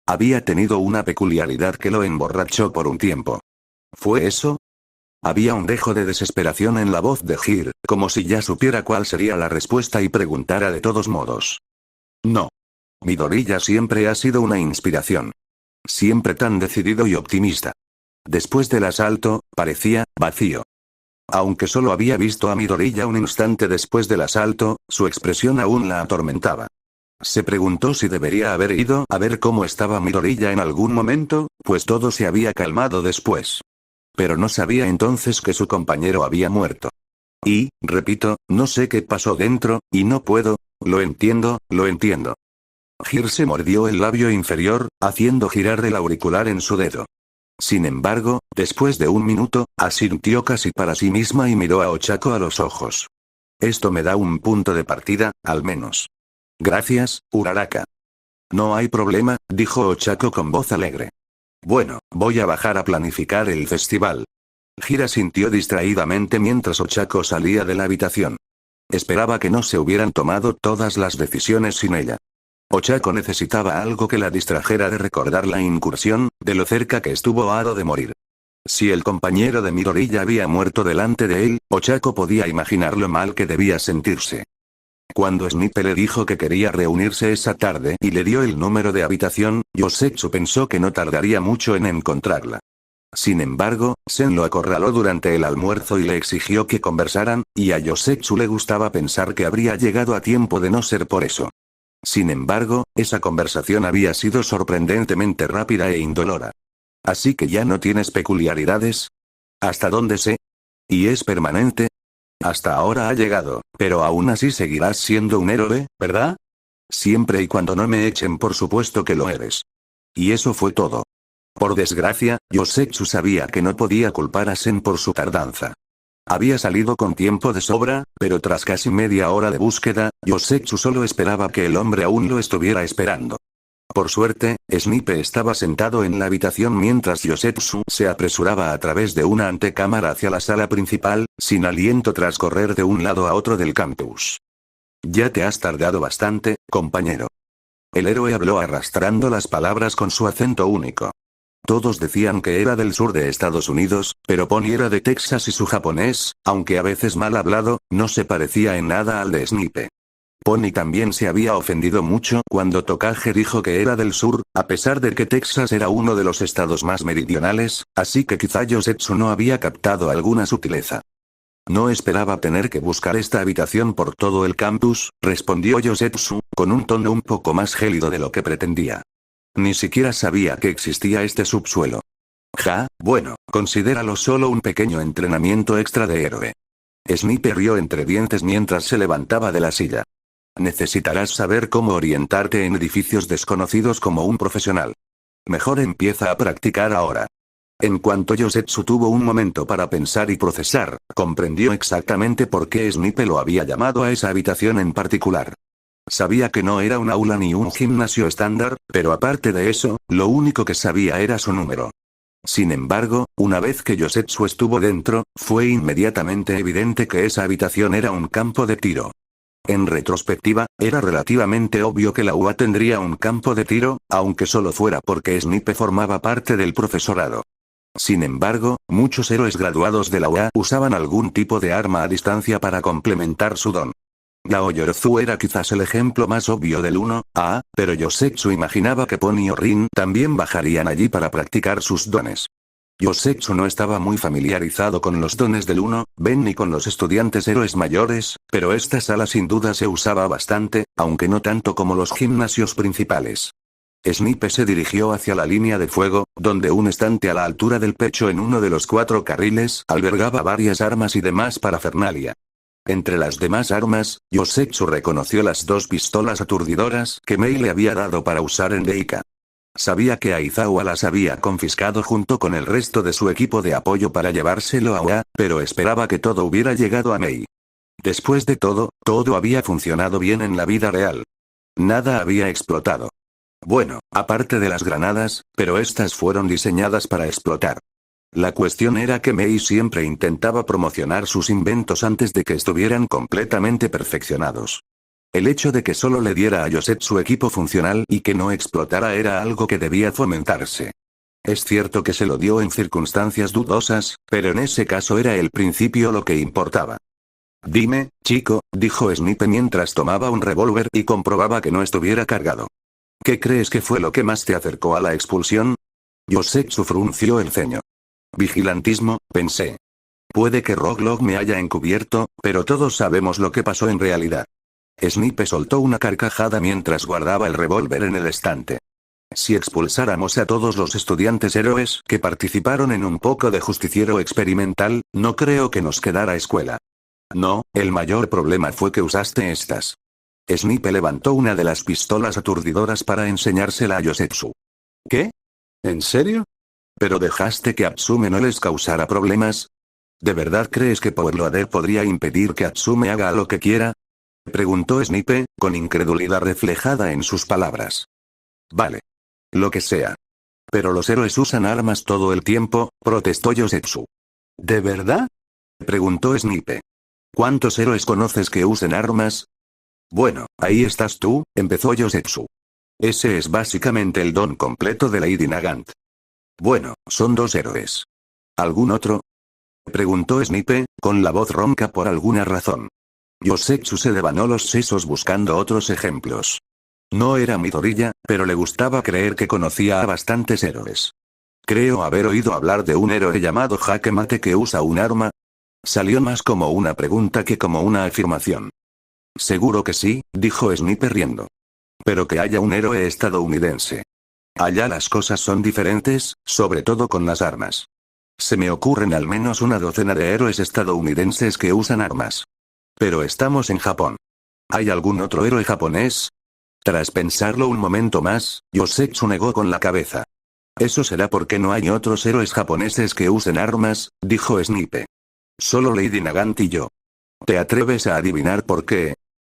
Había tenido una peculiaridad que lo emborrachó por un tiempo. ¿Fue eso? Había un dejo de desesperación en la voz de Hir, como si ya supiera cuál sería la respuesta y preguntara de todos modos. No. Midoriya siempre ha sido una inspiración. Siempre tan decidido y optimista. Después del asalto, parecía vacío. Aunque solo había visto a Midoriya un instante después del asalto, su expresión aún la atormentaba. Se preguntó si debería haber ido a ver cómo estaba Midoriya en algún momento, pues todo se había calmado después. Pero no sabía entonces que su compañero había muerto. Y, repito, no sé qué pasó dentro, y no puedo. Lo entiendo, lo entiendo. Hir se mordió el labio inferior, haciendo girar el auricular en su dedo. Sin embargo, después de un minuto, asintió casi para sí misma y miró a Ochako a los ojos. Esto me da un punto de partida, al menos. Gracias, Uraraka. No hay problema, dijo Ochako con voz alegre. Bueno, voy a bajar a planificar el festival. Hir asintió distraídamente mientras Ochako salía de la habitación. Esperaba que no se hubieran tomado todas las decisiones sin ella. Ochako necesitaba algo que la distrajera de recordar la incursión, de lo cerca que estuvo Ado de morir. Si el compañero de Midoriya había muerto delante de él, Ochako podía imaginar lo mal que debía sentirse. Cuando Snipe le dijo que quería reunirse esa tarde y le dio el número de habitación, Yosetsu pensó que no tardaría mucho en encontrarla. Sin embargo, Sen lo acorraló durante el almuerzo y le exigió que conversaran, y a Yosetsu le gustaba pensar que habría llegado a tiempo de no ser por eso. Sin embargo, esa conversación había sido sorprendentemente rápida e indolora. ¿Así que ya no tienes peculiaridades? ¿Hasta dónde sé? ¿Y es permanente? Hasta ahora ha llegado, pero aún así seguirás siendo un héroe, ¿verdad? Siempre y cuando no me echen, por supuesto que lo eres. Y eso fue todo. Por desgracia, Yosetsu sabía que no podía culpar a Sen por su tardanza. Había salido con tiempo de sobra, pero tras casi media hora de búsqueda, Yosetsu solo esperaba que el hombre aún lo estuviera esperando. Por suerte, Snipe estaba sentado en la habitación mientras Yosetsu se apresuraba a través de una antecámara hacia la sala principal, sin aliento tras correr de un lado a otro del campus. Ya te has tardado bastante, compañero. El héroe habló arrastrando las palabras con su acento único. Todos decían que era del sur de Estados Unidos, pero Pony era de Texas y su japonés, aunque a veces mal hablado, no se parecía en nada al de Snipe. Pony también se había ofendido mucho cuando Tokage dijo que era del sur, a pesar de que Texas era uno de los estados más meridionales, así que quizá Yosetsu no había captado alguna sutileza. No esperaba tener que buscar esta habitación por todo el campus, respondió Yosetsu, con un tono un poco más gélido de lo que pretendía. Ni siquiera sabía que existía este subsuelo. Bueno, considéralo solo un pequeño entrenamiento extra de héroe. Snipe rió entre dientes mientras se levantaba de la silla. Necesitarás saber cómo orientarte en edificios desconocidos como un profesional. Mejor empieza a practicar ahora. En cuanto Yosetsu tuvo un momento para pensar y procesar, comprendió exactamente por qué Snipe lo había llamado a esa habitación en particular. Sabía que no era un aula ni un gimnasio estándar, pero aparte de eso, lo único que sabía era su número. Sin embargo, una vez que Yosetsu estuvo dentro, fue inmediatamente evidente que esa habitación era un campo de tiro. En retrospectiva, era relativamente obvio que la UA tendría un campo de tiro, aunque solo fuera porque Snipe formaba parte del profesorado. Sin embargo, muchos héroes graduados de la UA usaban algún tipo de arma a distancia para complementar su don. La Oyorozu era quizás el ejemplo más obvio del 1A, pero Yosetsu imaginaba que Pony o Rin también bajarían allí para practicar sus dones. Yosetsu no estaba muy familiarizado con los dones del 1B ni con los estudiantes héroes mayores, pero esta sala sin duda se usaba bastante, aunque no tanto como los gimnasios principales. Snipe se dirigió hacia la línea de fuego, donde un estante a la altura del pecho en uno de los 4 carriles albergaba varias armas y demás parafernalia. Entre las demás armas, Yosetsu reconoció las 2 pistolas aturdidoras que Mei le había dado para usar en Deika. Sabía que Aizawa las había confiscado junto con el resto de su equipo de apoyo para llevárselo a Oa, pero esperaba que todo hubiera llegado a Mei. Después de todo, todo había funcionado bien en la vida real. Nada había explotado. Bueno, aparte de las granadas, pero estas fueron diseñadas para explotar. La cuestión era que Mei siempre intentaba promocionar sus inventos antes de que estuvieran completamente perfeccionados. El hecho de que solo le diera a Yosetsu equipo funcional y que no explotara era algo que debía fomentarse. Es cierto que se lo dio en circunstancias dudosas, pero en ese caso era el principio lo que importaba. Dime, chico, dijo Snipe mientras tomaba un revólver y comprobaba que no estuviera cargado. ¿Qué crees que fue lo que más te acercó a la expulsión? Yosetsu frunció el ceño. Vigilantismo, pensé. Puede que Roglog me haya encubierto, pero todos sabemos lo que pasó en realidad. Snipe soltó una carcajada mientras guardaba el revólver en el estante. Si expulsáramos a todos los estudiantes héroes que participaron en un poco de justiciero experimental, no creo que nos quedara escuela. No, el mayor problema fue que usaste estas. Snipe levantó una de las pistolas aturdidoras para enseñársela a Yosetsu. ¿Qué? ¿En serio? ¿Pero dejaste que Atsume no les causara problemas? ¿De verdad crees que Powerloader podría impedir que Atsume haga lo que quiera? Preguntó Snipe, con incredulidad reflejada en sus palabras. Vale. Lo que sea. Pero los héroes usan armas todo el tiempo, protestó Yosetsu. ¿De verdad? Preguntó Snipe. ¿Cuántos héroes conoces que usen armas? Bueno, ahí estás tú, empezó Yosetsu. Ese es básicamente el don completo de Lady Nagant. Bueno, son 2 héroes. ¿Algún otro? Preguntó Snipe, con la voz ronca por alguna razón. Yosetsu se devanó los sesos buscando otros ejemplos. No era Midoriya, pero le gustaba creer que conocía a bastantes héroes. Creo haber oído hablar de un héroe llamado Jaque Mate que usa un arma. Salió más como una pregunta que como una afirmación. Seguro que sí, dijo Snipe riendo. Pero que haya un héroe estadounidense. Allá las cosas son diferentes, sobre todo con las armas. Se me ocurren al menos una docena de héroes estadounidenses que usan armas. Pero estamos en Japón. ¿Hay algún otro héroe japonés? Tras pensarlo un momento más, Yosetsu negó con la cabeza. Eso será porque no hay otros héroes japoneses que usen armas, dijo Snipe. Solo Lady Nagant y yo. ¿Te atreves a adivinar por qué?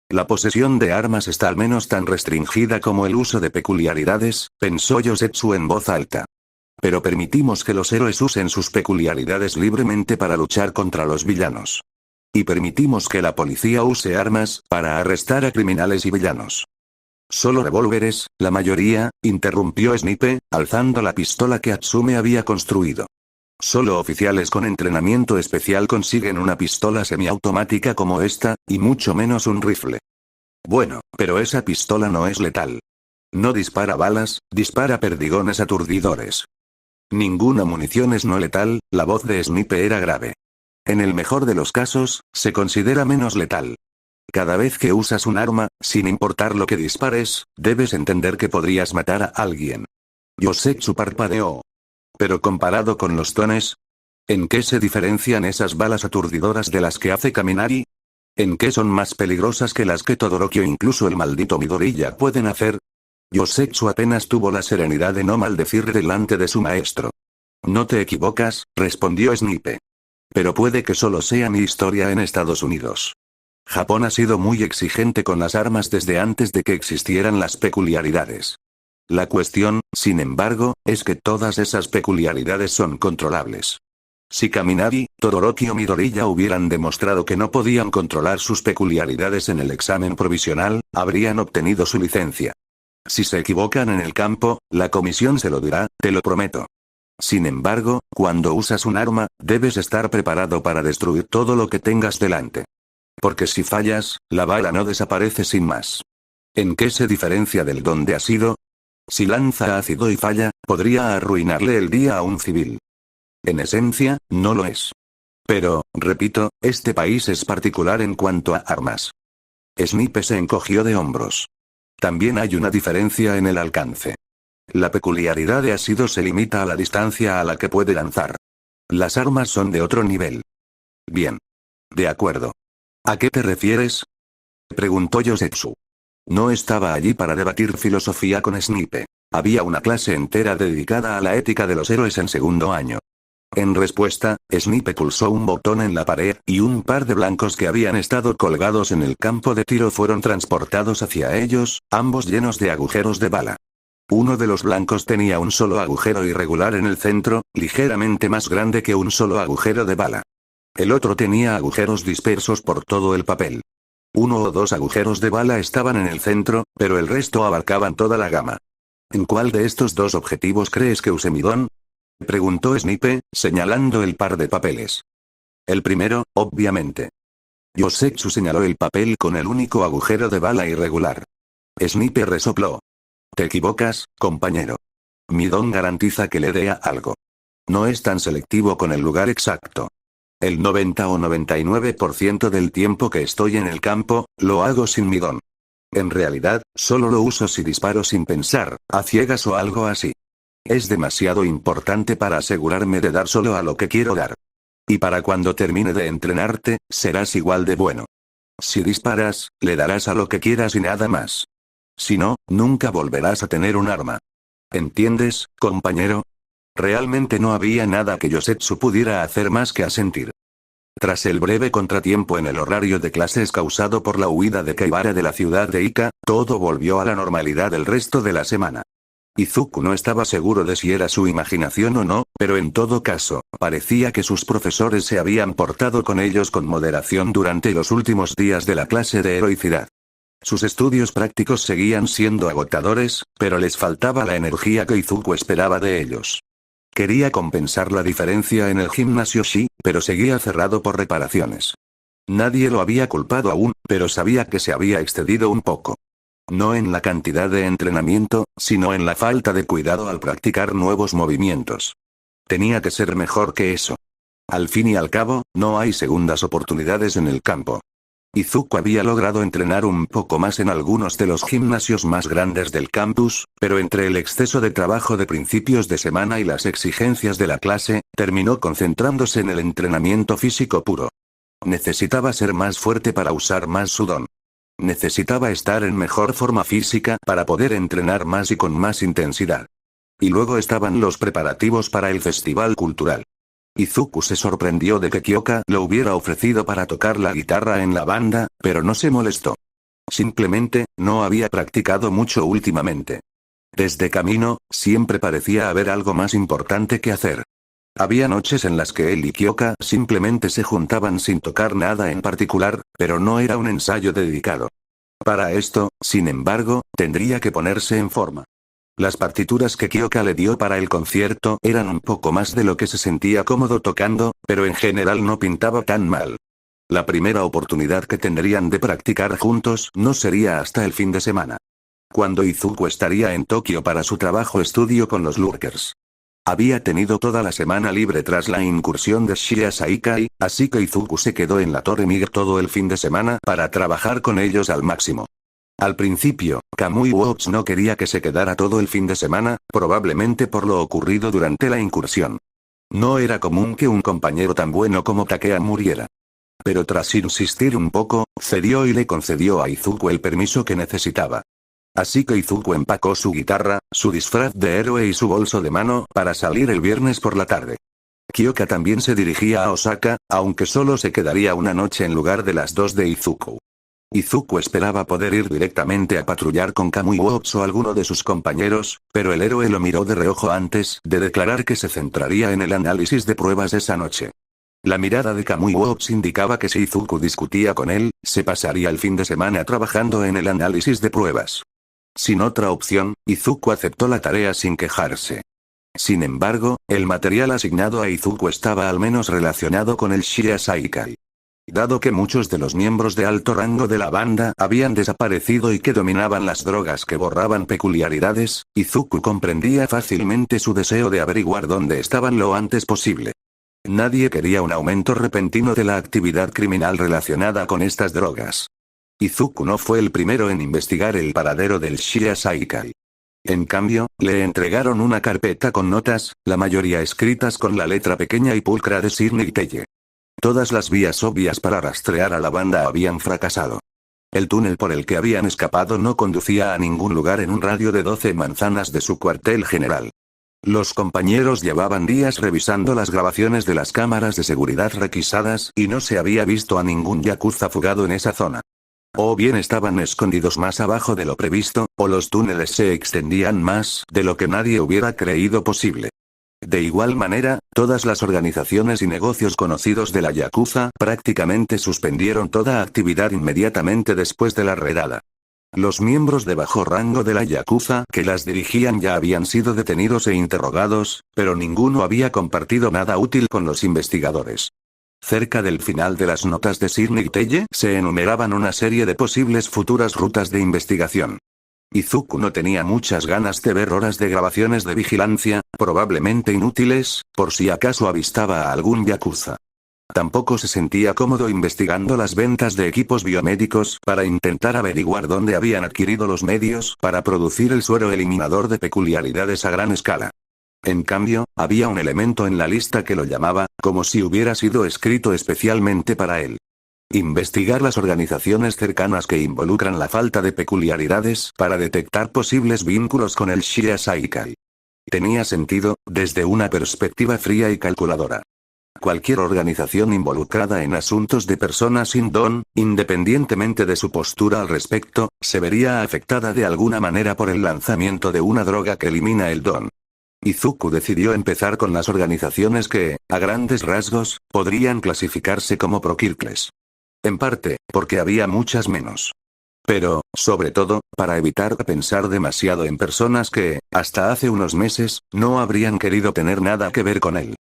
La posesión de armas está al menos tan restringida como el uso de peculiaridades, pensó Yosetsu en voz alta. Pero permitimos que los héroes usen sus peculiaridades libremente para luchar contra los villanos. Y permitimos que la policía use armas para arrestar a criminales y villanos. Solo revólveres, la mayoría, interrumpió Snipe, alzando la pistola que Atsume había construido. Solo oficiales con entrenamiento especial consiguen una pistola semiautomática como esta, y mucho menos un rifle. Bueno, pero esa pistola no es letal. No dispara balas, dispara perdigones aturdidores. Ninguna munición es no letal, la voz de Snipe era grave. En el mejor de los casos, se considera menos letal. Cada vez que usas un arma, sin importar lo que dispares, debes entender que podrías matar a alguien. Yosetsu parpadeó. Pero comparado con los tones, ¿en qué se diferencian esas balas aturdidoras de las que hace Kaminari? ¿En qué son más peligrosas que las que Todoroki o incluso el maldito Midoriya pueden hacer? Yosetsu apenas tuvo la serenidad de no maldecir delante de su maestro. No te equivocas, respondió Snipe. Pero puede que solo sea mi historia en Estados Unidos. Japón ha sido muy exigente con las armas desde antes de que existieran las peculiaridades. La cuestión, sin embargo, es que todas esas peculiaridades son controlables. Si Kaminari, Todoroki o Midoriya hubieran demostrado que no podían controlar sus peculiaridades en el examen provisional, habrían obtenido su licencia. Si se equivocan en el campo, la comisión se lo dirá, te lo prometo. Sin embargo, cuando usas un arma, debes estar preparado para destruir todo lo que tengas delante. Porque si fallas, la bala no desaparece sin más. ¿En qué se diferencia del don de ácido? Si lanza ácido y falla, podría arruinarle el día a un civil. En esencia, no lo es. Pero, repito, este país es particular en cuanto a armas. Snipe se encogió de hombros. También hay una diferencia en el alcance. La peculiaridad de ácido se limita a la distancia a la que puede lanzar. Las armas son de otro nivel. Bien. De acuerdo. ¿A qué te refieres? Preguntó Yosetsu. No estaba allí para debatir filosofía con Snipe. Había una clase entera dedicada a la ética de los héroes en segundo año. En respuesta, Snipe pulsó un botón en la pared, y un par de blancos que habían estado colgados en el campo de tiro fueron transportados hacia ellos, ambos llenos de agujeros de bala. Uno de los blancos tenía un solo agujero irregular en el centro, ligeramente más grande que un solo agujero de bala. El otro tenía agujeros dispersos por todo el papel. 1 o 2 agujeros de bala estaban en el centro, pero el resto abarcaban toda la gama. ¿En cuál de estos dos objetivos crees que use mi don? Preguntó Snipe, señalando el par de papeles. El primero, obviamente. Yosetsu señaló el papel con el único agujero de bala irregular. Snipe resopló. Te equivocas, compañero. Mi don garantiza que le dé a algo. No es tan selectivo con el lugar exacto. El 90 o 99% del tiempo que estoy en el campo, lo hago sin mi don. En realidad, solo lo uso si disparo sin pensar, a ciegas o algo así. Es demasiado importante para asegurarme de dar solo a lo que quiero dar. Y para cuando termine de entrenarte, serás igual de bueno. Si disparas, le darás a lo que quieras y nada más. Si no, nunca volverás a tener un arma. ¿Entiendes, compañero? Realmente no había nada que Yosetsu pudiera hacer más que asentir. Tras el breve contratiempo en el horario de clases causado por la huida de Kaibara de la ciudad de Ika, todo volvió a la normalidad el resto de la semana. Izuku no estaba seguro de si era su imaginación o no, pero en todo caso, parecía que sus profesores se habían portado con ellos con moderación durante los últimos días de la clase de heroicidad. Sus estudios prácticos seguían siendo agotadores, pero les faltaba la energía que Izuku esperaba de ellos. Quería compensar la diferencia en el gimnasio Shi, pero seguía cerrado por reparaciones. Nadie lo había culpado aún, pero sabía que se había excedido un poco. No en la cantidad de entrenamiento, sino en la falta de cuidado al practicar nuevos movimientos. Tenía que ser mejor que eso. Al fin y al cabo, no hay segundas oportunidades en el campo. Izuku había logrado entrenar un poco más en algunos de los gimnasios más grandes del campus, pero entre el exceso de trabajo de principios de semana y las exigencias de la clase, terminó concentrándose en el entrenamiento físico puro. Necesitaba ser más fuerte para usar más su don. Necesitaba estar en mejor forma física para poder entrenar más y con más intensidad. Y luego estaban los preparativos para el festival cultural. Izuku se sorprendió de que Kyoka lo hubiera ofrecido para tocar la guitarra en la banda, pero no se molestó. Simplemente, no había practicado mucho últimamente. Desde camino, siempre parecía haber algo más importante que hacer. Había noches en las que él y Kyoka simplemente se juntaban sin tocar nada en particular, pero no era un ensayo dedicado. Para esto, sin embargo, tendría que ponerse en forma. Las partituras que Kyoka le dio para el concierto eran un poco más de lo que se sentía cómodo tocando, pero en general no pintaba tan mal. La primera oportunidad que tendrían de practicar juntos no sería hasta el fin de semana, cuando Izuku estaría en Tokio para su trabajo-estudio con los Lurkers. Había tenido toda la semana libre tras la incursión de Shinya Saikai, así que Izuku se quedó en la Torre Mig todo el fin de semana para trabajar con ellos al máximo. Al principio, Kamui Watch no quería que se quedara todo el fin de semana, probablemente por lo ocurrido durante la incursión. No era común que un compañero tan bueno como Takea muriera. Pero tras insistir un poco, cedió y le concedió a Izuku el permiso que necesitaba. Así que Izuku empacó su guitarra, su disfraz de héroe y su bolso de mano para salir el viernes por la tarde. Kyoka también se dirigía a Osaka, aunque solo se quedaría una noche en lugar de las 2 de Izuku. Izuku esperaba poder ir directamente a patrullar con Kamui Watch o alguno de sus compañeros, pero el héroe lo miró de reojo antes de declarar que se centraría en el análisis de pruebas esa noche. La mirada de Kamui Watch indicaba que si Izuku discutía con él, se pasaría el fin de semana trabajando en el análisis de pruebas. Sin otra opción, Izuku aceptó la tarea sin quejarse. Sin embargo, el material asignado a Izuku estaba al menos relacionado con el Shinya Saikai. Dado que muchos de los miembros de alto rango de la banda habían desaparecido y que dominaban las drogas que borraban peculiaridades, Izuku comprendía fácilmente su deseo de averiguar dónde estaban lo antes posible. Nadie quería un aumento repentino de la actividad criminal relacionada con estas drogas. Izuku no fue el primero en investigar el paradero del Shinya Saikai. En cambio, le entregaron una carpeta con notas, la mayoría escritas con la letra pequeña y pulcra de Sidney Telle. Todas las vías obvias para rastrear a la banda habían fracasado. El túnel por el que habían escapado no conducía a ningún lugar en un radio de 12 manzanas de su cuartel general. Los compañeros llevaban días revisando las grabaciones de las cámaras de seguridad requisadas y no se había visto a ningún yakuza fugado en esa zona. O bien estaban escondidos más abajo de lo previsto, o los túneles se extendían más de lo que nadie hubiera creído posible. De igual manera, todas las organizaciones y negocios conocidos de la yakuza prácticamente suspendieron toda actividad inmediatamente después de la redada. Los miembros de bajo rango de la yakuza que las dirigían ya habían sido detenidos e interrogados, pero ninguno había compartido nada útil con los investigadores. Cerca del final de las notas de Sidney Telle se enumeraban una serie de posibles futuras rutas de investigación. Izuku no tenía muchas ganas de ver horas de grabaciones de vigilancia, probablemente inútiles, por si acaso avistaba a algún yakuza. Tampoco se sentía cómodo investigando las ventas de equipos biomédicos para intentar averiguar dónde habían adquirido los medios para producir el suero eliminador de peculiaridades a gran escala. En cambio, había un elemento en la lista que lo llamaba, como si hubiera sido escrito especialmente para él. Investigar las organizaciones cercanas que involucran la falta de peculiaridades para detectar posibles vínculos con el Shinya Saikai. Tenía sentido, desde una perspectiva fría y calculadora. Cualquier organización involucrada en asuntos de personas sin don, independientemente de su postura al respecto, se vería afectada de alguna manera por el lanzamiento de una droga que elimina el don. Izuku decidió empezar con las organizaciones que, a grandes rasgos, podrían clasificarse como proquircles. En parte, porque había muchas menos. Pero, sobre todo, para evitar pensar demasiado en personas que, hasta hace unos meses, no habrían querido tener nada que ver con él.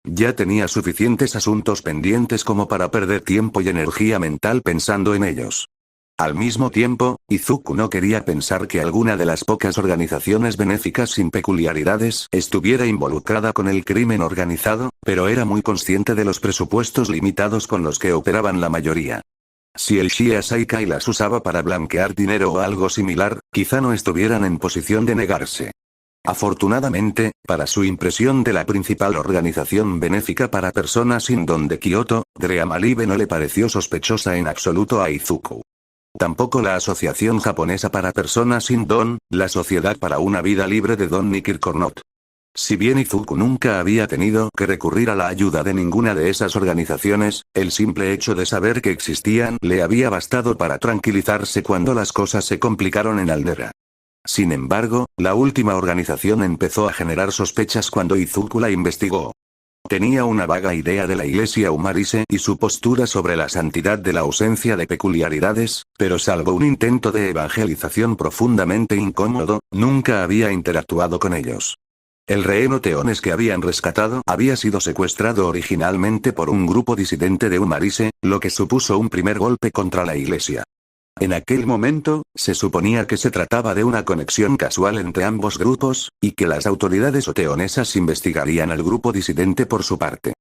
Ya tenía suficientes asuntos pendientes como para perder tiempo y energía mental pensando en ellos. Al mismo tiempo, Izuku no quería pensar que alguna de las pocas organizaciones benéficas sin peculiaridades estuviera involucrada con el crimen organizado, pero era muy consciente de los presupuestos limitados con los que operaban la mayoría. Si el Shia Saikai las usaba para blanquear dinero o algo similar, quizá no estuvieran en posición de negarse. Afortunadamente, para su impresión de la principal organización benéfica para personas sin don de Kioto, Dreamalive no le pareció sospechosa en absoluto a Izuku. Tampoco la Asociación Japonesa para Personas sin Don, la Sociedad para una Vida Libre de Don Nikirkornot. Si bien Izuku nunca había tenido que recurrir a la ayuda de ninguna de esas organizaciones, el simple hecho de saber que existían le había bastado para tranquilizarse cuando las cosas se complicaron en Aldera. Sin embargo, la última organización empezó a generar sospechas cuando Izuku la investigó. Tenía una vaga idea de la iglesia Umarise y su postura sobre la santidad de la ausencia de peculiaridades, pero salvo un intento de evangelización profundamente incómodo, nunca había interactuado con ellos. El rehén Oteones que habían rescatado había sido secuestrado originalmente por un grupo disidente de Umarise, lo que supuso un primer golpe contra la iglesia. En aquel momento, se suponía que se trataba de una conexión casual entre ambos grupos, y que las autoridades oteonesas investigarían al grupo disidente por su parte.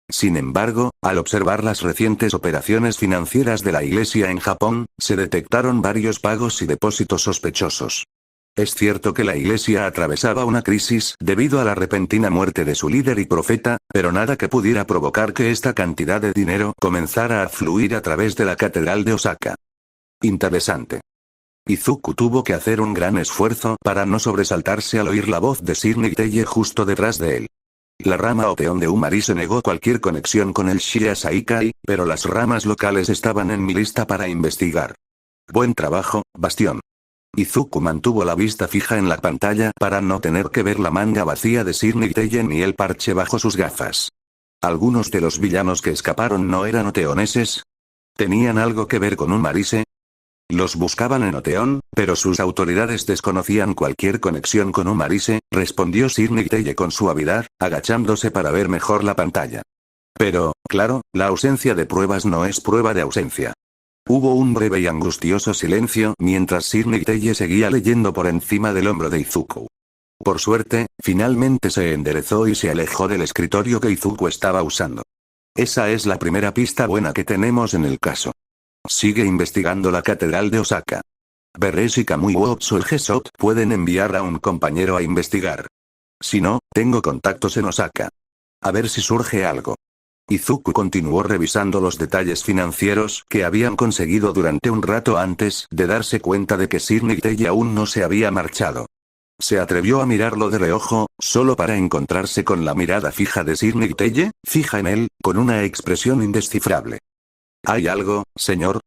Sin embargo, al observar las recientes operaciones financieras de la iglesia en Japón, se detectaron varios pagos y depósitos sospechosos. Es cierto que la iglesia atravesaba una crisis debido a la repentina muerte de su líder y profeta, pero nada que pudiera provocar que esta cantidad de dinero comenzara a fluir a través de la catedral de Osaka. Interesante. Izuku tuvo que hacer un gran esfuerzo para no sobresaltarse al oír la voz de Sir Nicteye justo detrás de él. La rama Oteon de Umarise negó cualquier conexión con el Shia Saikai, pero las ramas locales estaban en mi lista para investigar. Buen trabajo, Bastión. Izuku mantuvo la vista fija en la pantalla para no tener que ver la manga vacía de Sir Nicteye ni el parche bajo sus gafas. ¿Algunos de los villanos que escaparon no eran oteoneses? ¿Tenían algo que ver con Umarise? Los buscaban en Oteón, pero sus autoridades desconocían cualquier conexión con Umarise, respondió Sir Nicteye con suavidad, agachándose para ver mejor la pantalla. Pero, claro, la ausencia de pruebas no es prueba de ausencia. Hubo un breve y angustioso silencio mientras Sir Nicteye seguía leyendo por encima del hombro de Izuku. Por suerte, finalmente se enderezó y se alejó del escritorio que Izuku estaba usando. Esa es la primera pista buena que tenemos en el caso. Sigue investigando la catedral de Osaka. Beres y Kamui Wotsu el Gesot pueden enviar a un compañero a investigar. Si no, tengo contactos en Osaka. A ver si surge algo. Izuku continuó revisando los detalles financieros que habían conseguido durante un rato antes de darse cuenta de que Sir Nicteye aún no se había marchado. Se atrevió a mirarlo de reojo, solo para encontrarse con la mirada fija de Sir Nicteye, fija en él, con una expresión indescifrable. ¿Hay algo, señor?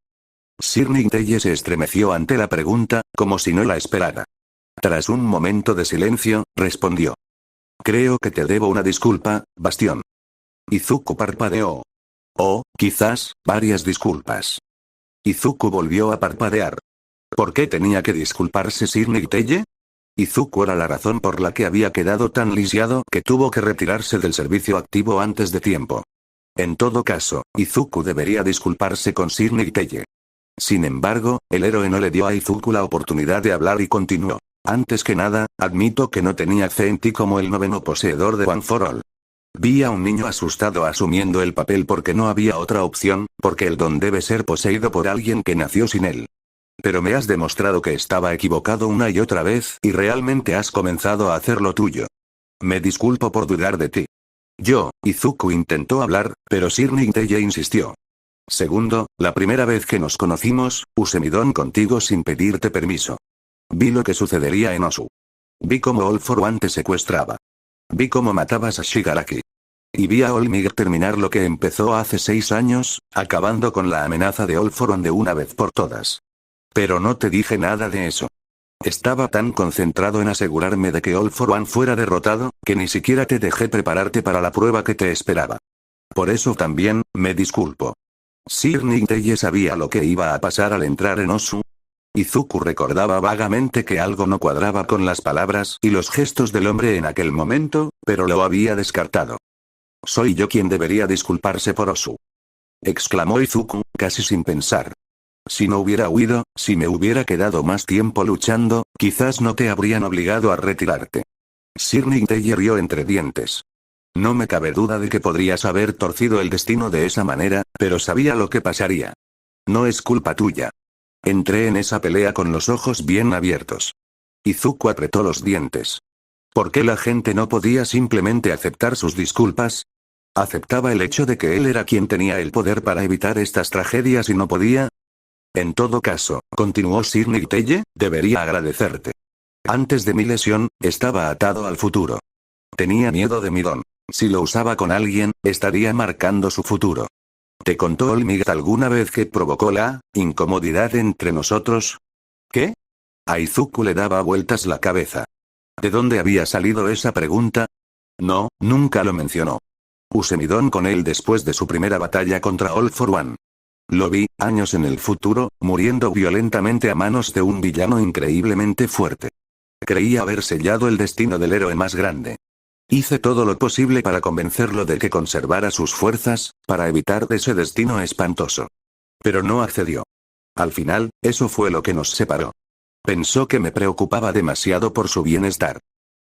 Sir Nicteye se estremeció ante la pregunta, como si no la esperara. Tras un momento de silencio, respondió. Creo que te debo una disculpa, Bastión. Izuku parpadeó. Oh, quizás, varias disculpas. Izuku volvió a parpadear. ¿Por qué tenía que disculparse Sir Nicteye? Izuku era la razón por la que había quedado tan lisiado que tuvo que retirarse del servicio activo antes de tiempo. En todo caso, Izuku debería disculparse con Sir Nicteye. Sin embargo, el héroe no le dio a Izuku la oportunidad de hablar y continuó. Antes que nada, admito que no tenía fe en ti como el noveno poseedor de One for All. Vi a un niño asustado asumiendo el papel porque no había otra opción, porque el don debe ser poseído por alguien que nació sin él. Pero me has demostrado que estaba equivocado una y otra vez y realmente has comenzado a hacer lo tuyo. Me disculpo por dudar de ti. Izuku intentó hablar, pero Sir Nicteye insistió. Segundo, la primera vez que nos conocimos, usé mi don contigo sin pedirte permiso. Vi lo que sucedería en Osu. Vi cómo All for One te secuestraba. Vi cómo matabas a Shigaraki. Y vi a All Might terminar lo que empezó hace 6 años, acabando con la amenaza de All for One de una vez por todas. Pero no te dije nada de eso. Estaba tan concentrado en asegurarme de que All for One fuera derrotado, que ni siquiera te dejé prepararte para la prueba que te esperaba. Por eso también, me disculpo. Sir Nicteye sabía lo que iba a pasar al entrar en Osu. Izuku recordaba vagamente que algo no cuadraba con las palabras y los gestos del hombre en aquel momento, pero lo había descartado. Soy yo quien debería disculparse por Osu. Exclamó Izuku, casi sin pensar. Si no hubiera huido, si me hubiera quedado más tiempo luchando, quizás no te habrían obligado a retirarte. Sir Teye rió entre dientes. No me cabe duda de que podrías haber torcido el destino de esa manera, pero sabía lo que pasaría. No es culpa tuya. Entré en esa pelea con los ojos bien abiertos. Izuku apretó los dientes. ¿Por qué la gente no podía simplemente aceptar sus disculpas? ¿Aceptaba el hecho de que él era quien tenía el poder para evitar estas tragedias y no podía? En todo caso, continuó Sir Teye, debería agradecerte. Antes de mi lesión, estaba atado al futuro. Tenía miedo de mi don. Si lo usaba con alguien, estaría marcando su futuro. ¿Te contó Olmig alguna vez que provocó la incomodidad entre nosotros? ¿Qué? A Izuku le daba vueltas la cabeza. ¿De dónde había salido esa pregunta? No, nunca lo mencionó. Usé mi don con él después de su primera batalla contra All for One. Lo vi, años en el futuro, muriendo violentamente a manos de un villano increíblemente fuerte. Creía haber sellado el destino del héroe más grande. Hice todo lo posible para convencerlo de que conservara sus fuerzas, para evitar ese destino espantoso. Pero no accedió. Al final, eso fue lo que nos separó. Pensó que me preocupaba demasiado por su bienestar.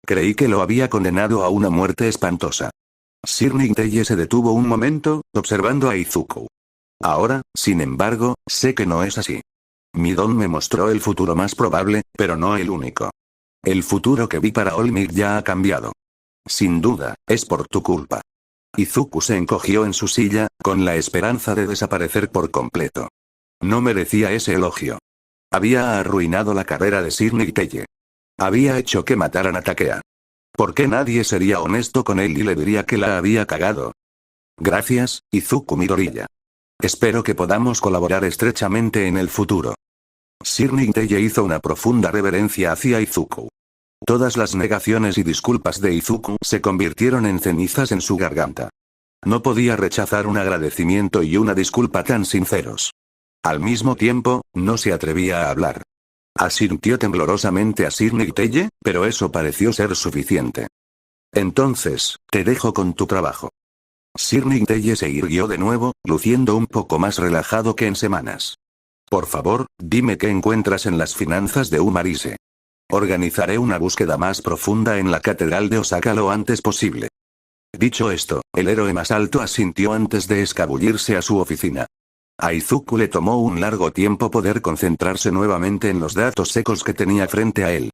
Creí que lo había condenado a una muerte espantosa. Sir Teye se detuvo un momento, observando a Izuku. Ahora, sin embargo, sé que no es así. Mi don me mostró el futuro más probable, pero no el único. El futuro que vi para Olmig ya ha cambiado. Sin duda, es por tu culpa. Izuku se encogió en su silla, con la esperanza de desaparecer por completo. No merecía ese elogio. Había arruinado la carrera de Sir Teye. Había hecho que mataran a Takea. ¿Por qué nadie sería honesto con él y le diría que la había cagado? Gracias, Izuku Midoriya. Espero que podamos colaborar estrechamente en el futuro. Sir Teye hizo una profunda reverencia hacia Izuku. Todas las negaciones y disculpas de Izuku se convirtieron en cenizas en su garganta. No podía rechazar un agradecimiento y una disculpa tan sinceros. Al mismo tiempo, no se atrevía a hablar. Asintió temblorosamente a Sir Teye, pero eso pareció ser suficiente. Entonces, te dejo con tu trabajo. Sir Teye se irguió de nuevo, luciendo un poco más relajado que en semanas. Por favor, dime qué encuentras en las finanzas de Umarise. Organizaré una búsqueda más profunda en la catedral de Osaka lo antes posible. Dicho esto, el héroe más alto asintió antes de escabullirse a su oficina. A Izuku le tomó un largo tiempo poder concentrarse nuevamente en los datos secos que tenía frente a él.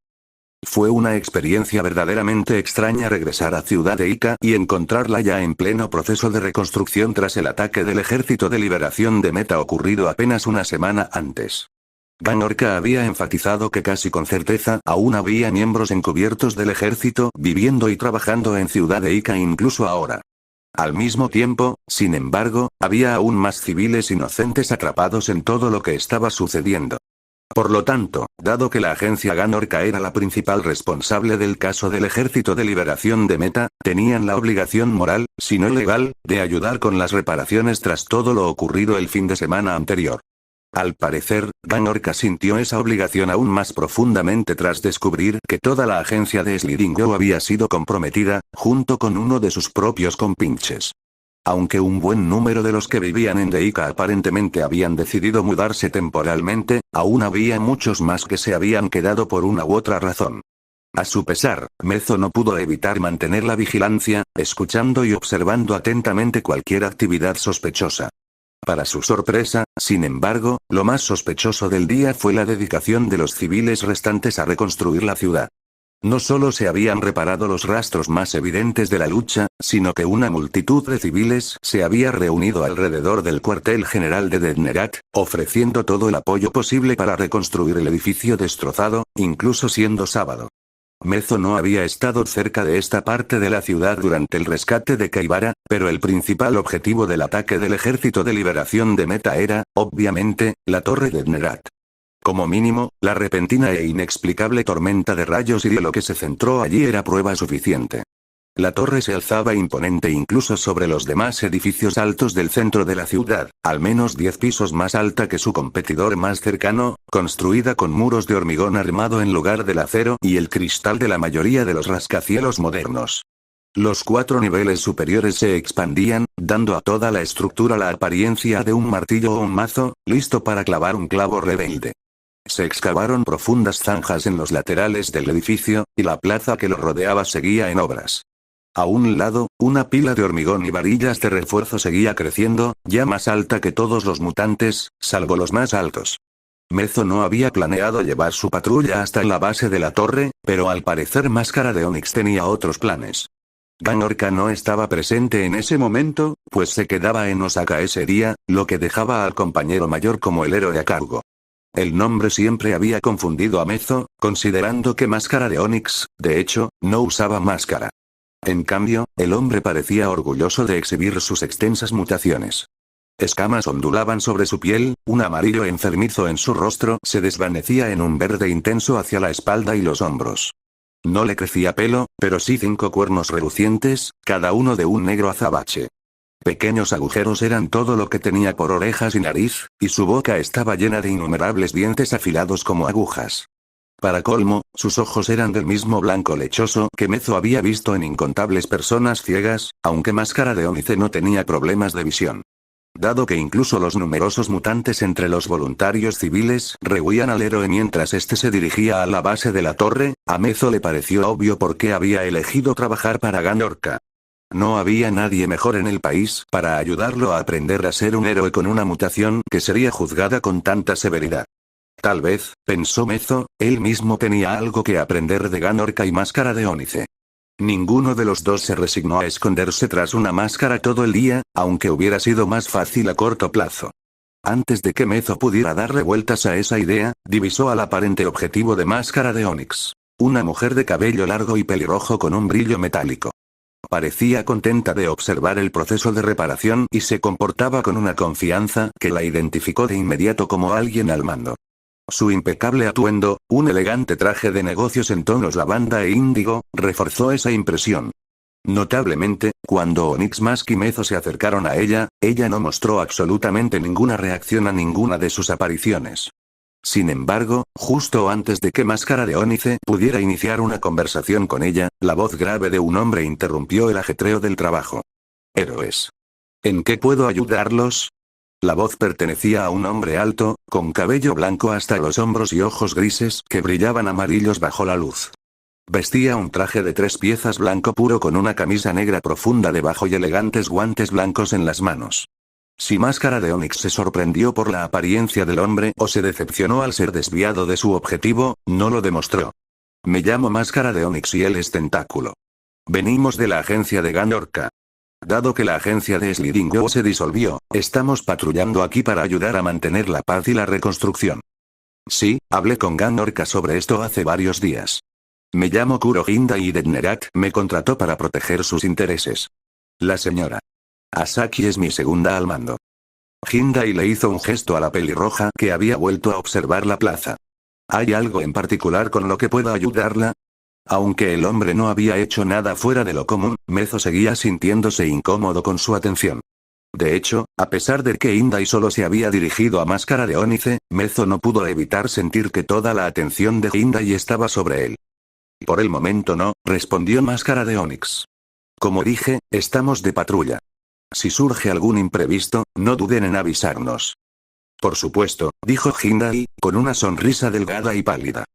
Fue una experiencia verdaderamente extraña regresar a Ciudad de Ica y encontrarla ya en pleno proceso de reconstrucción tras el ataque del Ejército de Liberación de Meta ocurrido apenas una semana antes. Gan Orca había enfatizado que casi con certeza aún había miembros encubiertos del ejército viviendo y trabajando en Ciudad de Ica incluso ahora. Al mismo tiempo, sin embargo, había aún más civiles inocentes atrapados en todo lo que estaba sucediendo. Por lo tanto, dado que la agencia Gan Orca era la principal responsable del caso del Ejército de Liberación de Meta, tenían la obligación moral, si no legal, de ayudar con las reparaciones tras todo lo ocurrido el fin de semana anterior. Al parecer, Gan Orca sintió esa obligación aún más profundamente tras descubrir que toda la agencia de Sliding Go había sido comprometida, junto con uno de sus propios compinches. Aunque un buen número de los que vivían en Deika aparentemente habían decidido mudarse temporalmente, aún había muchos más que se habían quedado por una u otra razón. A su pesar, Mezo no pudo evitar mantener la vigilancia, escuchando y observando atentamente cualquier actividad sospechosa. Para su sorpresa, sin embargo, lo más sospechoso del día fue la dedicación de los civiles restantes a reconstruir la ciudad. No solo se habían reparado los rastros más evidentes de la lucha, sino que una multitud de civiles se había reunido alrededor del cuartel general de Dednerat, ofreciendo todo el apoyo posible para reconstruir el edificio destrozado, incluso siendo sábado. Mezo no había estado cerca de esta parte de la ciudad durante el rescate de Kaibara, pero el principal objetivo del ataque del Ejército de Liberación de Meta era, obviamente, la torre de Dednerat. Como mínimo, la repentina e inexplicable tormenta de rayos y hielo que se centró allí era prueba suficiente. La torre se alzaba imponente incluso sobre los demás edificios altos del centro de la ciudad, al menos 10 pisos más alta que su competidor más cercano, construida con muros de hormigón armado en lugar del acero y el cristal de la mayoría de los rascacielos modernos. Los 4 niveles superiores se expandían, dando a toda la estructura la apariencia de un martillo o un mazo, listo para clavar un clavo rebelde. Se excavaron profundas zanjas en los laterales del edificio, y la plaza que lo rodeaba seguía en obras. A un lado, una pila de hormigón y varillas de refuerzo seguía creciendo, ya más alta que todos los mutantes, salvo los más altos. Mezo no había planeado llevar su patrulla hasta la base de la torre, pero al parecer Máscara de Onix tenía otros planes. Ganorka no estaba presente en ese momento, pues se quedaba en Osaka ese día, lo que dejaba al compañero mayor como el héroe a cargo. El nombre siempre había confundido a Mezo, considerando que Máscara de Onix, de hecho, no usaba máscara. En cambio, el hombre parecía orgulloso de exhibir sus extensas mutaciones. Escamas ondulaban sobre su piel, un amarillo enfermizo en su rostro se desvanecía en un verde intenso hacia la espalda y los hombros. No le crecía pelo, pero sí 5 cuernos relucientes, cada uno de un negro azabache. Pequeños agujeros eran todo lo que tenía por orejas y nariz, y su boca estaba llena de innumerables dientes afilados como agujas. Para colmo, sus ojos eran del mismo blanco lechoso que Mezo había visto en incontables personas ciegas, aunque Máscara de Ónice no tenía problemas de visión. Dado que incluso los numerosos mutantes entre los voluntarios civiles rehuían al héroe mientras éste se dirigía a la base de la torre, a Mezo le pareció obvio por qué había elegido trabajar para Ganorka. No había nadie mejor en el país para ayudarlo a aprender a ser un héroe con una mutación que sería juzgada con tanta severidad. Tal vez, pensó Mezo, él mismo tenía algo que aprender de Ganorka y Máscara de Ónice. Ninguno de los dos se resignó a esconderse tras una máscara todo el día, aunque hubiera sido más fácil a corto plazo. Antes de que Mezo pudiera darle vueltas a esa idea, divisó al aparente objetivo de Máscara de Onix. Una mujer de cabello largo y pelirrojo con un brillo metálico. Parecía contenta de observar el proceso de reparación y se comportaba con una confianza que la identificó de inmediato como alguien al mando. Su impecable atuendo, un elegante traje de negocios en tonos lavanda e índigo, reforzó esa impresión. Notablemente, cuando Onix Mask y Mezo se acercaron a ella no mostró absolutamente ninguna reacción a ninguna de sus apariciones. Sin embargo, justo antes de que Máscara de Ónice pudiera iniciar una conversación con ella, la voz grave de un hombre interrumpió el ajetreo del trabajo. «Héroes. ¿En qué puedo ayudarlos?» La voz pertenecía a un hombre alto, con cabello blanco hasta los hombros y ojos grises que brillaban amarillos bajo la luz. Vestía un traje de 3 piezas blanco puro con una camisa negra profunda debajo y elegantes guantes blancos en las manos. Si Máscara de Onix se sorprendió por la apariencia del hombre o se decepcionó al ser desviado de su objetivo, no lo demostró. «Me llamo Máscara de Onix y él es Tentáculo. Venimos de la agencia de Ganorka. Dado que la agencia de Sliding Go se disolvió, estamos patrullando aquí para ayudar a mantener la paz y la reconstrucción». «Sí, hablé con Ganorka sobre esto hace varios días. Me llamo Kurohinda y Dednerat me contrató para proteger sus intereses. La señora Asaki es mi segunda al mando». Hindai le hizo un gesto a la pelirroja que había vuelto a observar la plaza. «¿Hay algo en particular con lo que pueda ayudarla?» Aunque el hombre no había hecho nada fuera de lo común, Mezo seguía sintiéndose incómodo con su atención. De hecho, a pesar de que Hindai solo se había dirigido a Máscara de Ónice, Mezo no pudo evitar sentir que toda la atención de Hindai estaba sobre él. «Por el momento no», respondió Máscara de Onix. «Como dije, estamos de patrulla. Si surge algún imprevisto, no duden en avisarnos». «Por supuesto», dijo Hindai, con una sonrisa delgada y pálida.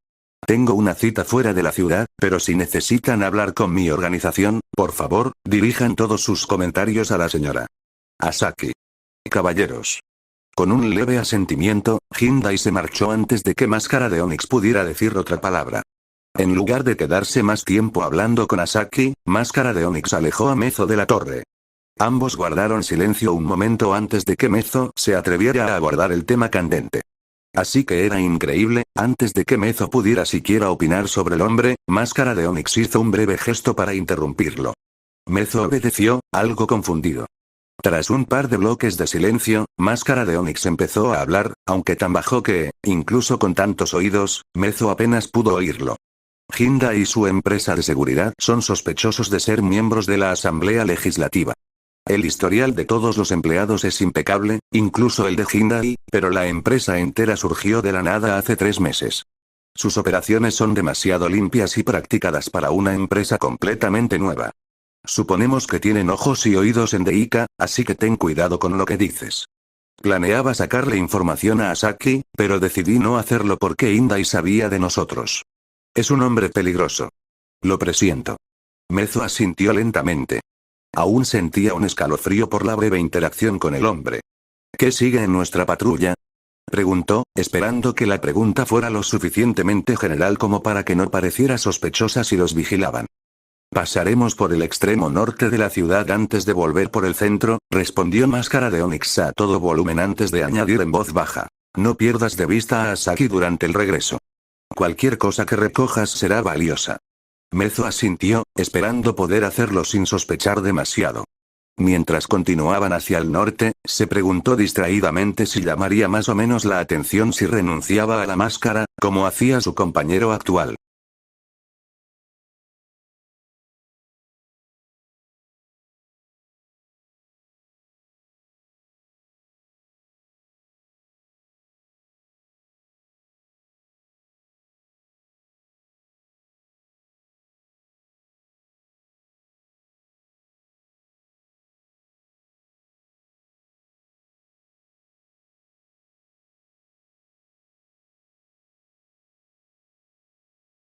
«Tengo una cita fuera de la ciudad, pero si necesitan hablar con mi organización, por favor, dirijan todos sus comentarios a la señora Asaki. Caballeros». Con un leve asentimiento, Hindai se marchó antes de que Máscara de Onix pudiera decir otra palabra. En lugar de quedarse más tiempo hablando con Asaki, Máscara de Onix alejó a Mezo de la torre. Ambos guardaron silencio un momento antes de que Mezo se atreviera a abordar el tema candente. Así que era increíble, antes de que Mezo pudiera siquiera opinar sobre el hombre, Máscara de Onix hizo un breve gesto para interrumpirlo. Mezo obedeció, algo confundido. Tras un par de bloques de silencio, Máscara de Onix empezó a hablar, aunque tan bajo que, incluso con tantos oídos, Mezo apenas pudo oírlo. Hindai y su empresa de seguridad son sospechosos de ser miembros de la Asamblea Legislativa. El historial de todos los empleados es impecable, incluso el de Hindai, pero la empresa entera surgió de la nada hace 3 meses. Sus operaciones son demasiado limpias y practicadas para una empresa completamente nueva. Suponemos que tienen ojos y oídos en Deika, así que ten cuidado con lo que dices. Planeaba sacarle información a Asaki, pero decidí no hacerlo porque Indai sabía de nosotros. Es un hombre peligroso. Lo presiento. Mezo asintió lentamente. Aún sentía un escalofrío por la breve interacción con el hombre. ¿Qué sigue en nuestra patrulla? Preguntó, esperando que la pregunta fuera lo suficientemente general como para que no pareciera sospechosa si los vigilaban. Pasaremos por el extremo norte de la ciudad antes de volver por el centro, respondió Máscara de Onix a todo volumen antes de añadir en voz baja. No pierdas de vista a Asaki durante el regreso. Cualquier cosa que recojas será valiosa. Mezo asintió, esperando poder hacerlo sin sospechar demasiado. Mientras continuaban hacia el norte, se preguntó distraídamente si llamaría más o menos la atención si renunciaba a la máscara, como hacía su compañero actual.